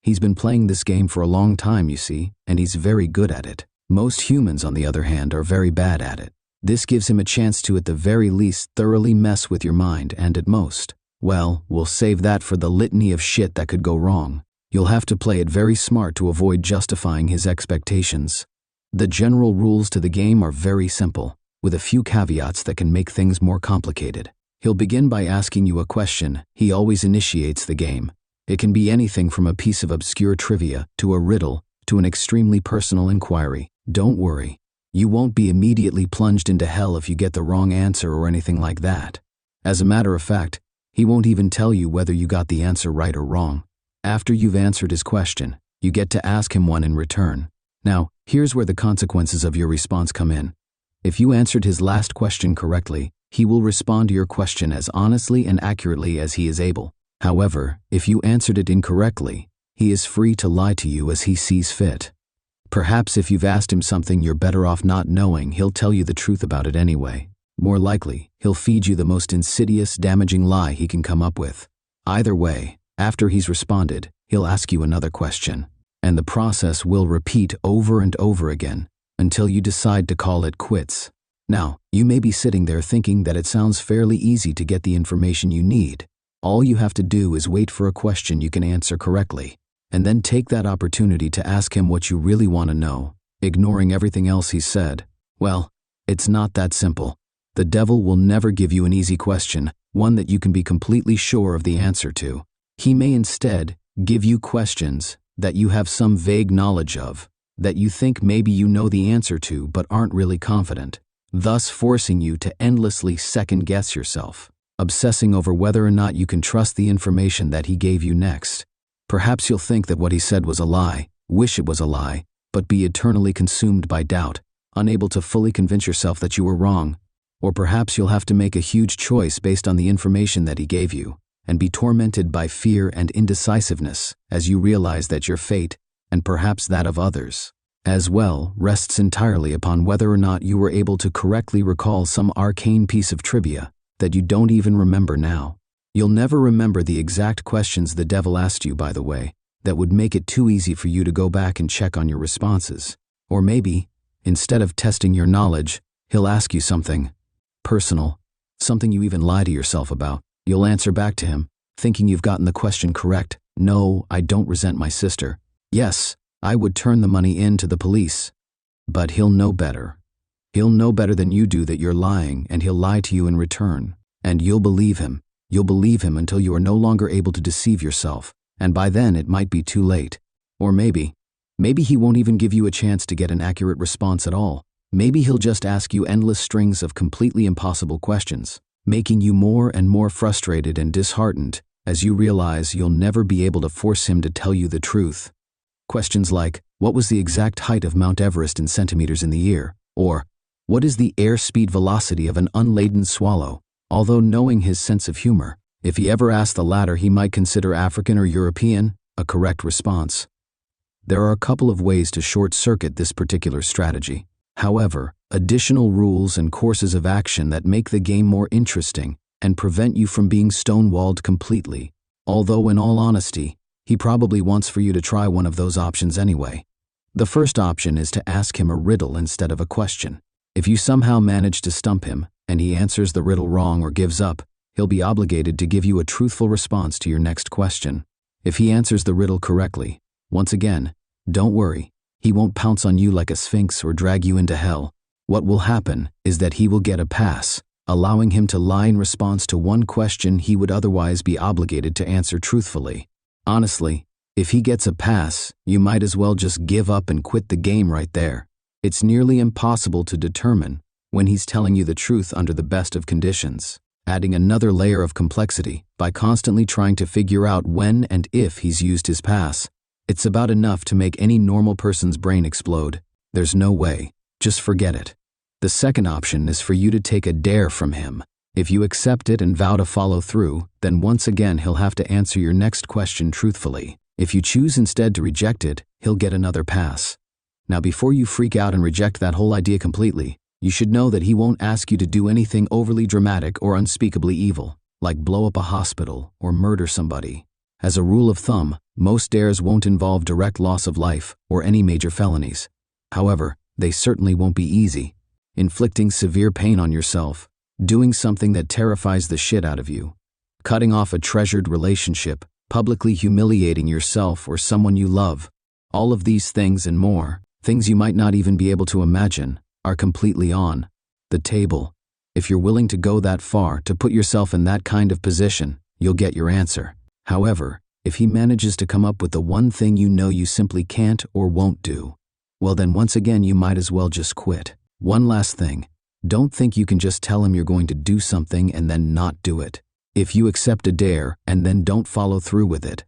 He's been playing this game for a long time, you see, and he's very good at it. Most humans, on the other hand, are very bad at it. This gives him a chance to, at the very least, thoroughly mess with your mind, and at most, well, we'll save that for the litany of shit that could go wrong. You'll have to play it very smart to avoid justifying his expectations. The general rules to the game are very simple, with a few caveats that can make things more complicated. He'll begin by asking you a question. He always initiates the game. It can be anything from a piece of obscure trivia, to a riddle, to an extremely personal inquiry. Don't worry. You won't be immediately plunged into hell if you get the wrong answer or anything like that. As a matter of fact, he won't even tell you whether you got the answer right or wrong. After you've answered his question, you get to ask him one in return. Now, here's where the consequences of your response come in. If you answered his last question correctly, He will respond to your question as honestly and accurately as he is able. However, if you answered it incorrectly, he is free to lie to you as he sees fit. Perhaps if you've asked him something you're better off not knowing, he'll tell you the truth about it anyway. More likely, he'll feed you the most insidious, damaging lie he can come up with. Either way, after he's responded, he'll ask you another question, and the process will repeat over and over again until you decide to call it quits. Now, you may be sitting there thinking that it sounds fairly easy to get the information you need. All you have to do is wait for a question you can answer correctly, and then take that opportunity to ask him what you really want to know, ignoring everything else he's said. Well, it's not that simple. The devil will never give you an easy question, one that you can be completely sure of the answer to. He may instead give you questions that you have some vague knowledge of, that you think maybe you know the answer to but aren't really confident, thus forcing you to endlessly second-guess yourself, obsessing over whether or not you can trust the information that he gave you next. Perhaps you'll think that what he said was a lie, wish it was a lie, but be eternally consumed by doubt, unable to fully convince yourself that you were wrong. Or perhaps you'll have to make a huge choice based on the information that he gave you, and be tormented by fear and indecisiveness as you realize that your fate, and perhaps that of others, as well, rests entirely upon whether or not you were able to correctly recall some arcane piece of trivia that you don't even remember now. You'll never remember the exact questions the devil asked you, by the way, that would make it too easy for you to go back and check on your responses. Or maybe, instead of testing your knowledge, he'll ask you something personal, something you even lie to yourself about. You'll answer back to him, thinking you've gotten the question correct. No, I don't resent my sister. Yes, I would turn the money in to the police. But he'll know better. He'll know better than you do that you're lying, and he'll lie to you in return. And you'll believe him. You'll believe him until you are no longer able to deceive yourself, and by then it might be too late. Or maybe he won't even give you a chance to get an accurate response at all. Maybe he'll just ask you endless strings of completely impossible questions, making you more and more frustrated and disheartened as you realize you'll never be able to force him to tell you the truth. Questions like, what was the exact height of Mount Everest in centimeters in the year? Or, what is the airspeed velocity of an unladen swallow? Although knowing his sense of humor, if he ever asked the latter, he might consider African or European a correct response. There are a couple of ways to short-circuit this particular strategy. However, additional rules and courses of action that make the game more interesting and prevent you from being stonewalled completely. Although in all honesty, he probably wants for you to try one of those options anyway. The first option is to ask him a riddle instead of a question. If you somehow manage to stump him and he answers the riddle wrong or gives up, he'll be obligated to give you a truthful response to your next question. If he answers the riddle correctly, once again, don't worry. He won't pounce on you like a sphinx or drag you into hell. What will happen is that he will get a pass, allowing him to lie in response to one question he would otherwise be obligated to answer truthfully. Honestly, if he gets a pass, you might as well just give up and quit the game right there. It's nearly impossible to determine when he's telling you the truth under the best of conditions, adding another layer of complexity by constantly trying to figure out when and if he's used his pass. It's about enough to make any normal person's brain explode. There's no way. Just forget it. The second option is for you to take a dare from him. If you accept it and vow to follow through, then once again he'll have to answer your next question truthfully. If you choose instead to reject it, he'll get another pass. Now, before you freak out and reject that whole idea completely, you should know that he won't ask you to do anything overly dramatic or unspeakably evil, like blow up a hospital or murder somebody. As a rule of thumb, most dares won't involve direct loss of life or any major felonies. However, they certainly won't be easy. Inflicting severe pain on yourself, doing something that terrifies the shit out of you, cutting off a treasured relationship, publicly humiliating yourself or someone you love, all of these things and more, things you might not even be able to imagine, are completely on the table. If you're willing to go that far to put yourself in that kind of position, you'll get your answer. However, if he manages to come up with the one thing you know you simply can't or won't do, well then once again you might as well just quit. One last thing, don't think you can just tell him you're going to do something and then not do it. If you accept a dare and then don't follow through with it,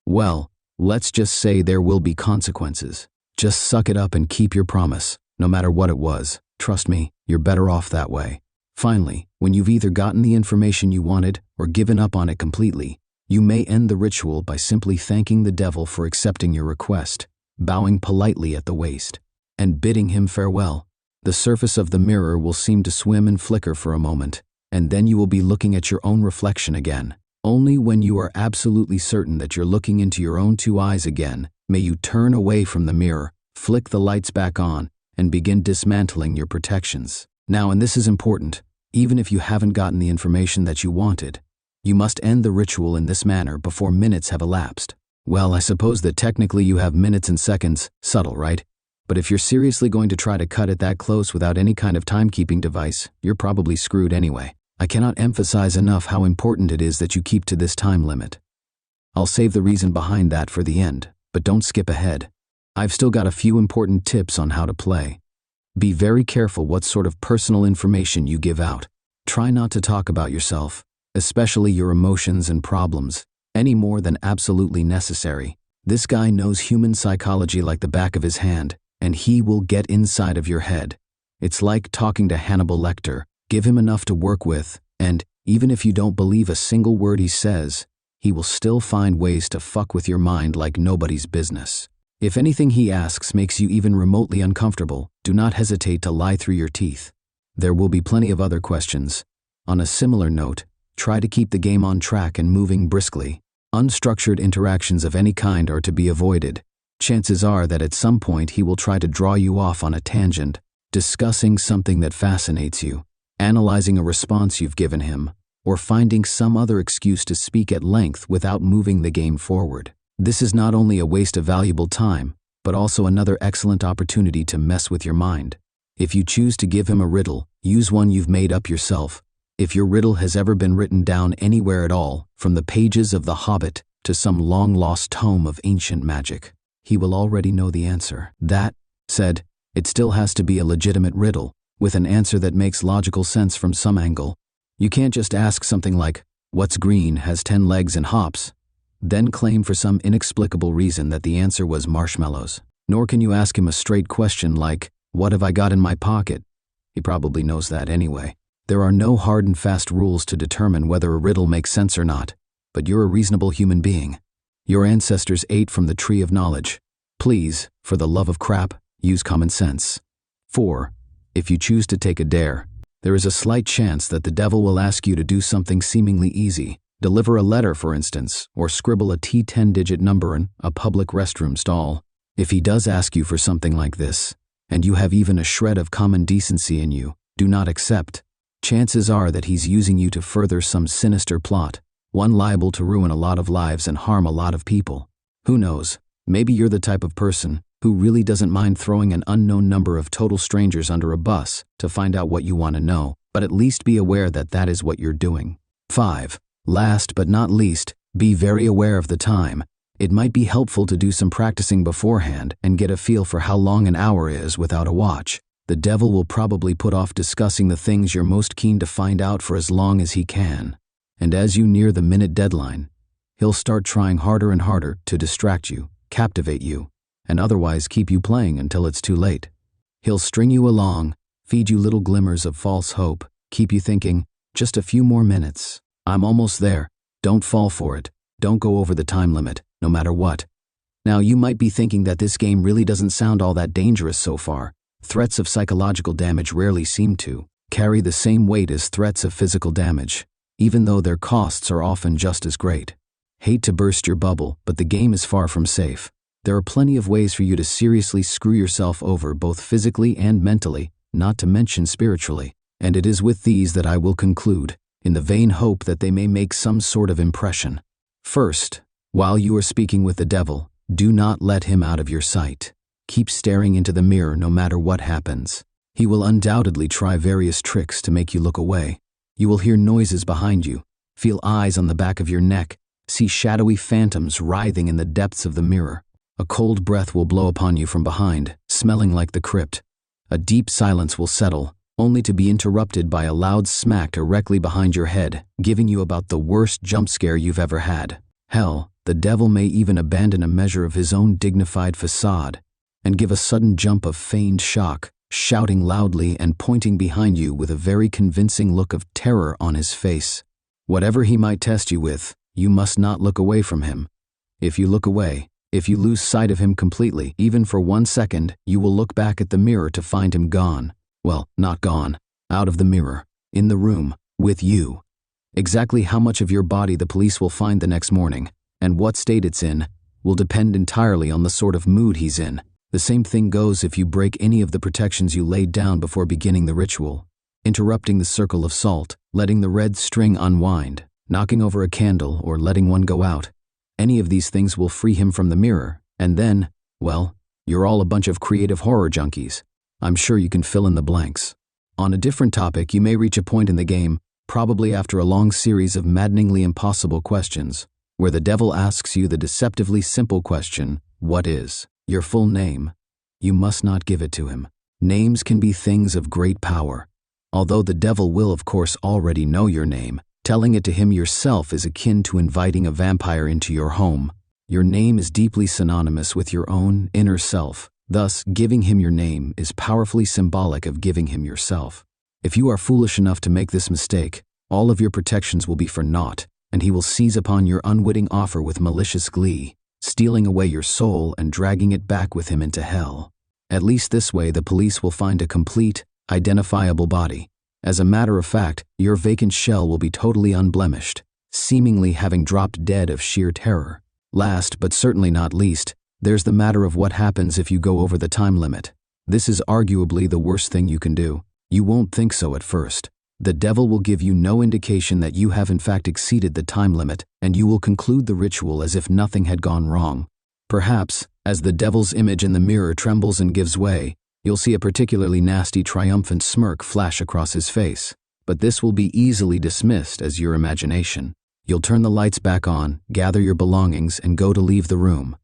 well, let's just say there will be consequences. Just suck it up and keep your promise, no matter what it was. Trust me, you're better off that way. Finally, when you've either gotten the information you wanted or given up on it completely, you may end the ritual by simply thanking the devil for accepting your request, bowing politely at the waist, and bidding him farewell. The surface of the mirror will seem to swim and flicker for a moment, and then you will be looking at your own reflection again. Only when you are absolutely certain that you're looking into your own two eyes again, may you turn away from the mirror, flick the lights back on, and begin dismantling your protections. Now, and this is important, even if you haven't gotten the information that you wanted, you must end the ritual in this manner before minutes have elapsed. Well, I suppose that technically you have minutes and seconds, subtle, right? But if you're seriously going to try to cut it that close without any kind of timekeeping device, you're probably screwed anyway. I cannot emphasize enough how important it is that you keep to this time limit. I'll save the reason behind that for the end, but don't skip ahead. I've still got a few important tips on how to play. Be very careful what sort of personal information you give out. Try not to talk about yourself, especially your emotions and problems, any more than absolutely necessary. This guy knows human psychology like the back of his hand, and he will get inside of your head. It's like talking to Hannibal Lecter. Give him enough to work with, and even if you don't believe a single word he says, he will still find ways to fuck with your mind like nobody's business. If anything he asks makes you even remotely uncomfortable, do not hesitate to lie through your teeth. There will be plenty of other questions. On a similar note, try to keep the game on track and moving briskly. Unstructured interactions of any kind are to be avoided. Chances are that at some point he will try to draw you off on a tangent, discussing something that fascinates you, analyzing a response you've given him, or finding some other excuse to speak at length without moving the game forward. This is not only a waste of valuable time, but also another excellent opportunity to mess with your mind. If you choose to give him a riddle, use one you've made up yourself. If your riddle has ever been written down anywhere at all, from the pages of The Hobbit to some long-lost tome of ancient magic, he will already know the answer. That said, it still has to be a legitimate riddle, with an answer that makes logical sense from some angle. You can't just ask something like, "What's green, has 10 legs and hops?" then claim for some inexplicable reason that the answer was marshmallows. Nor can you ask him a straight question like, "What have I got in my pocket?" He probably knows that anyway. There are no hard and fast rules to determine whether a riddle makes sense or not, but you're a reasonable human being. Your ancestors ate from the tree of knowledge. Please, for the love of crap, use common sense. 4. If you choose to take a dare, there is a slight chance that the devil will ask you to do something seemingly easy. Deliver a letter, for instance, or scribble a T10-digit number in a public restroom stall. If he does ask you for something like this, and you have even a shred of common decency in you, do not accept. Chances are that he's using you to further some sinister plot, one liable to ruin a lot of lives and harm a lot of people. Who knows, maybe you're the type of person who really doesn't mind throwing an unknown number of total strangers under a bus to find out what you want to know, but at least be aware that that is what you're doing. 5. Last but not least, be very aware of the time. It might be helpful to do some practicing beforehand and get a feel for how long an hour is without a watch. The devil will probably put off discussing the things you're most keen to find out for as long as he can. And as you near the minute deadline, he'll start trying harder and harder to distract you, captivate you, and otherwise keep you playing until it's too late. He'll string you along, feed you little glimmers of false hope, keep you thinking, just a few more minutes. I'm almost there. Don't fall for it. Don't go over the time limit, no matter what. Now, you might be thinking that this game really doesn't sound all that dangerous so far. Threats of psychological damage rarely seem to carry the same weight as threats of physical damage, even though their costs are often just as great. Hate to burst your bubble, but the game is far from safe. There are plenty of ways for you to seriously screw yourself over both physically and mentally, not to mention spiritually. And it is with these that I will conclude, in the vain hope that they may make some sort of impression. First, while you are speaking with the devil, do not let him out of your sight. Keep staring into the mirror no matter what happens. He will undoubtedly try various tricks to make you look away. You will hear noises behind you, feel eyes on the back of your neck, see shadowy phantoms writhing in the depths of the mirror. A cold breath will blow upon you from behind, smelling like the crypt. A deep silence will settle, only to be interrupted by a loud smack directly behind your head, giving you about the worst jump scare you've ever had. Hell, the devil may even abandon a measure of his own dignified facade and give a sudden jump of feigned shock, shouting loudly and pointing behind you with a very convincing look of terror on his face. Whatever he might test you with, you must not look away from him. If you look away, if you lose sight of him completely, even for 1 second, you will look back at the mirror to find him gone. Well, not gone. Out of the mirror. In the room. With you. Exactly how much of your body the police will find the next morning, and what state it's in, will depend entirely on the sort of mood he's in. The same thing goes if you break any of the protections you laid down before beginning the ritual. Interrupting the circle of salt, letting the red string unwind, knocking over a candle, or letting one go out. Any of these things will free him from the mirror, and then, well, you're all a bunch of creative horror junkies. I'm sure you can fill in the blanks. On a different topic, you may reach a point in the game, probably after a long series of maddeningly impossible questions, where the devil asks you the deceptively simple question, what is your full name? You must not give it to him. Names can be things of great power. Although the devil will of course already know your name, telling it to him yourself is akin to inviting a vampire into your home. Your name is deeply synonymous with your own inner self. Thus, giving him your name is powerfully symbolic of giving him yourself. If you are foolish enough to make this mistake, all of your protections will be for naught, and he will seize upon your unwitting offer with malicious glee, stealing away your soul and dragging it back with him into hell. At least this way the police will find a complete, identifiable body. As a matter of fact, your vacant shell will be totally unblemished, seemingly having dropped dead of sheer terror. Last, but certainly not least, there's the matter of what happens if you go over the time limit. This is arguably the worst thing you can do. You won't think so at first. The devil will give you no indication that you have in fact exceeded the time limit, and you will conclude the ritual as if nothing had gone wrong. Perhaps, as the devil's image in the mirror trembles and gives way, you'll see a particularly nasty triumphant smirk flash across his face. But this will be easily dismissed as your imagination. You'll turn the lights back on, gather your belongings, and go to leave the room.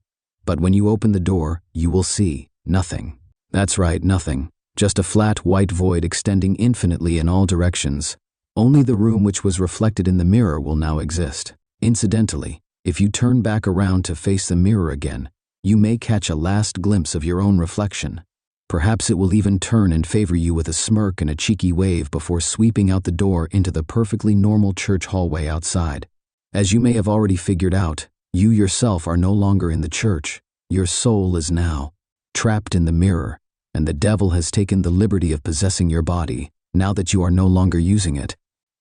But when you open the door, you will see nothing. That's right, nothing. Just a flat white void extending infinitely in all directions. Only the room which was reflected in the mirror will now exist. Incidentally, if you turn back around to face the mirror again, you may catch a last glimpse of your own reflection. Perhaps it will even turn and favor you with a smirk and a cheeky wave before sweeping out the door into the perfectly normal church hallway outside. As you may have already figured out, you yourself are no longer in the church. Your soul is now trapped in the mirror, and the devil has taken the liberty of possessing your body, now that you are no longer using it.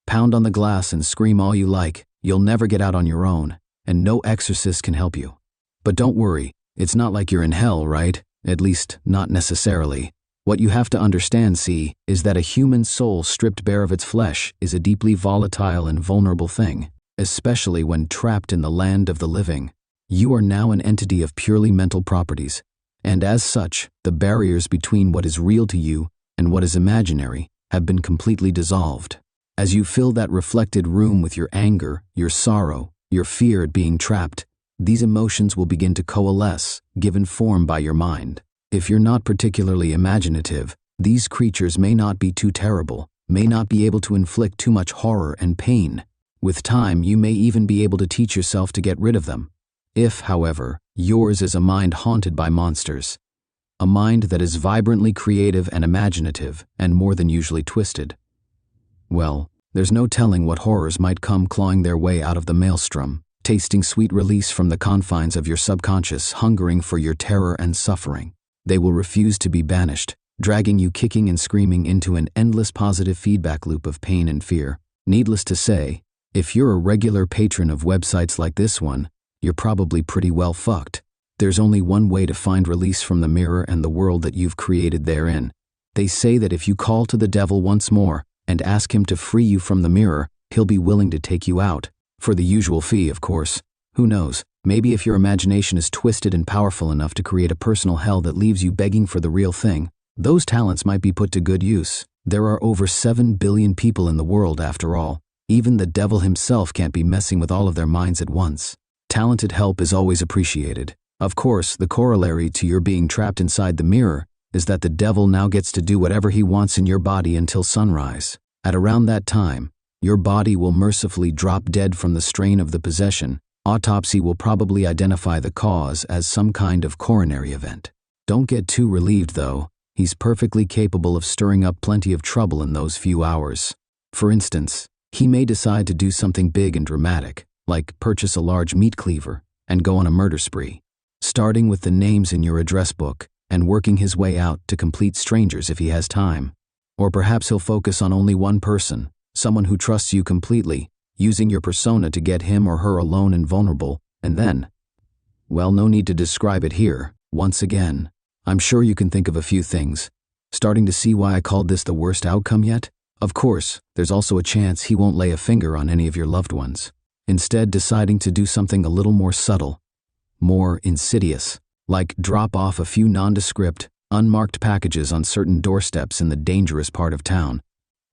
Pound on the glass and scream all you like, you'll never get out on your own, and no exorcist can help you. But don't worry, it's not like you're in hell, right? At least, not necessarily. What you have to understand, see, is that a human soul stripped bare of its flesh is a deeply volatile and vulnerable thing, especially when trapped in the land of the living. You are now an entity of purely mental properties, and as such, the barriers between what is real to you and what is imaginary have been completely dissolved. As you fill that reflected room with your anger, your sorrow, your fear at being trapped, these emotions will begin to coalesce, given form by your mind. If you're not particularly imaginative, these creatures may not be too terrible, may not be able to inflict too much horror and pain. With time, you may even be able to teach yourself to get rid of them. If, however, yours is a mind haunted by monsters, a mind that is vibrantly creative and imaginative and more than usually twisted, well, there's no telling what horrors might come clawing their way out of the maelstrom, tasting sweet release from the confines of your subconscious, hungering for your terror and suffering. They will refuse to be banished, dragging you kicking and screaming into an endless positive feedback loop of pain and fear. Needless to say, if you're a regular patron of websites like this one, you're probably pretty well fucked. There's only one way to find release from the mirror and the world that you've created therein. They say that if you call to the devil once more and ask him to free you from the mirror, he'll be willing to take you out. For the usual fee, of course. Who knows, maybe if your imagination is twisted and powerful enough to create a personal hell that leaves you begging for the real thing, those talents might be put to good use. There are over 7 billion people in the world after all. Even the devil himself can't be messing with all of their minds at once. Talented help is always appreciated. Of course, the corollary to your being trapped inside the mirror is that the devil now gets to do whatever he wants in your body until sunrise. At around that time, your body will mercifully drop dead from the strain of the possession. Autopsy will probably identify the cause as some kind of coronary event. Don't get too relieved though. He's perfectly capable of stirring up plenty of trouble in those few hours. For instance, he may decide to do something big and dramatic, like purchase a large meat cleaver and go on a murder spree, starting with the names in your address book and working his way out to complete strangers if he has time. Or perhaps he'll focus on only one person, someone who trusts you completely, using your persona to get him or her alone and vulnerable, and then, well, no need to describe it here. Once again, I'm sure you can think of a few things. Starting to see why I called this the worst outcome yet? Of course, there's also a chance he won't lay a finger on any of your loved ones, instead deciding to do something a little more subtle, more insidious, like drop off a few nondescript, unmarked packages on certain doorsteps in the dangerous part of town,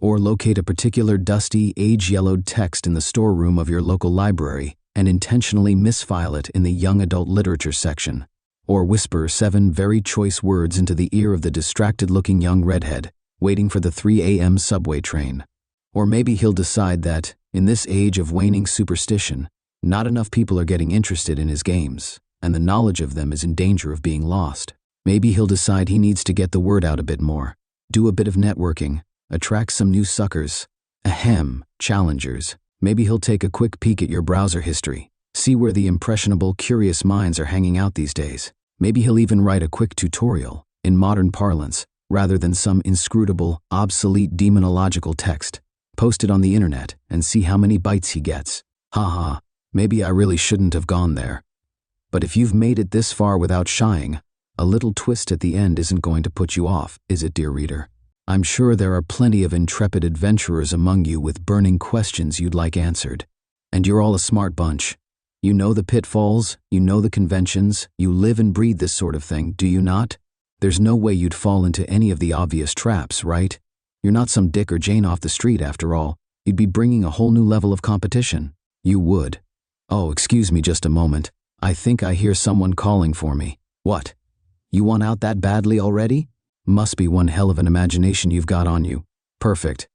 or locate a particular dusty, age-yellowed text in the storeroom of your local library and intentionally misfile it in the young adult literature section, or whisper 7 very choice words into the ear of the distracted-looking young redhead waiting for the 3 a.m. subway train. Or maybe he'll decide that, in this age of waning superstition, not enough people are getting interested in his games, and the knowledge of them is in danger of being lost. Maybe he'll decide he needs to get the word out a bit more, do a bit of networking, attract some new suckers, challengers. Maybe he'll take a quick peek at your browser history, see where the impressionable, curious minds are hanging out these days. Maybe he'll even write a quick tutorial, in modern parlance, rather than some inscrutable, obsolete demonological text. Post it on the internet and see how many bites he gets. Haha, maybe I really shouldn't have gone there. But if you've made it this far without shying, a little twist at the end isn't going to put you off, is it, dear reader? I'm sure there are plenty of intrepid adventurers among you with burning questions you'd like answered. And you're all a smart bunch. You know the pitfalls, you know the conventions, you live and breathe this sort of thing, do you not? There's no way you'd fall into any of the obvious traps, right? You're not some Dick or Jane off the street, after all. You'd be bringing a whole new level of competition. You would. Oh, excuse me just a moment. I think I hear someone calling for me. What? You want out that badly already? Must be one hell of an imagination you've got on you. Perfect.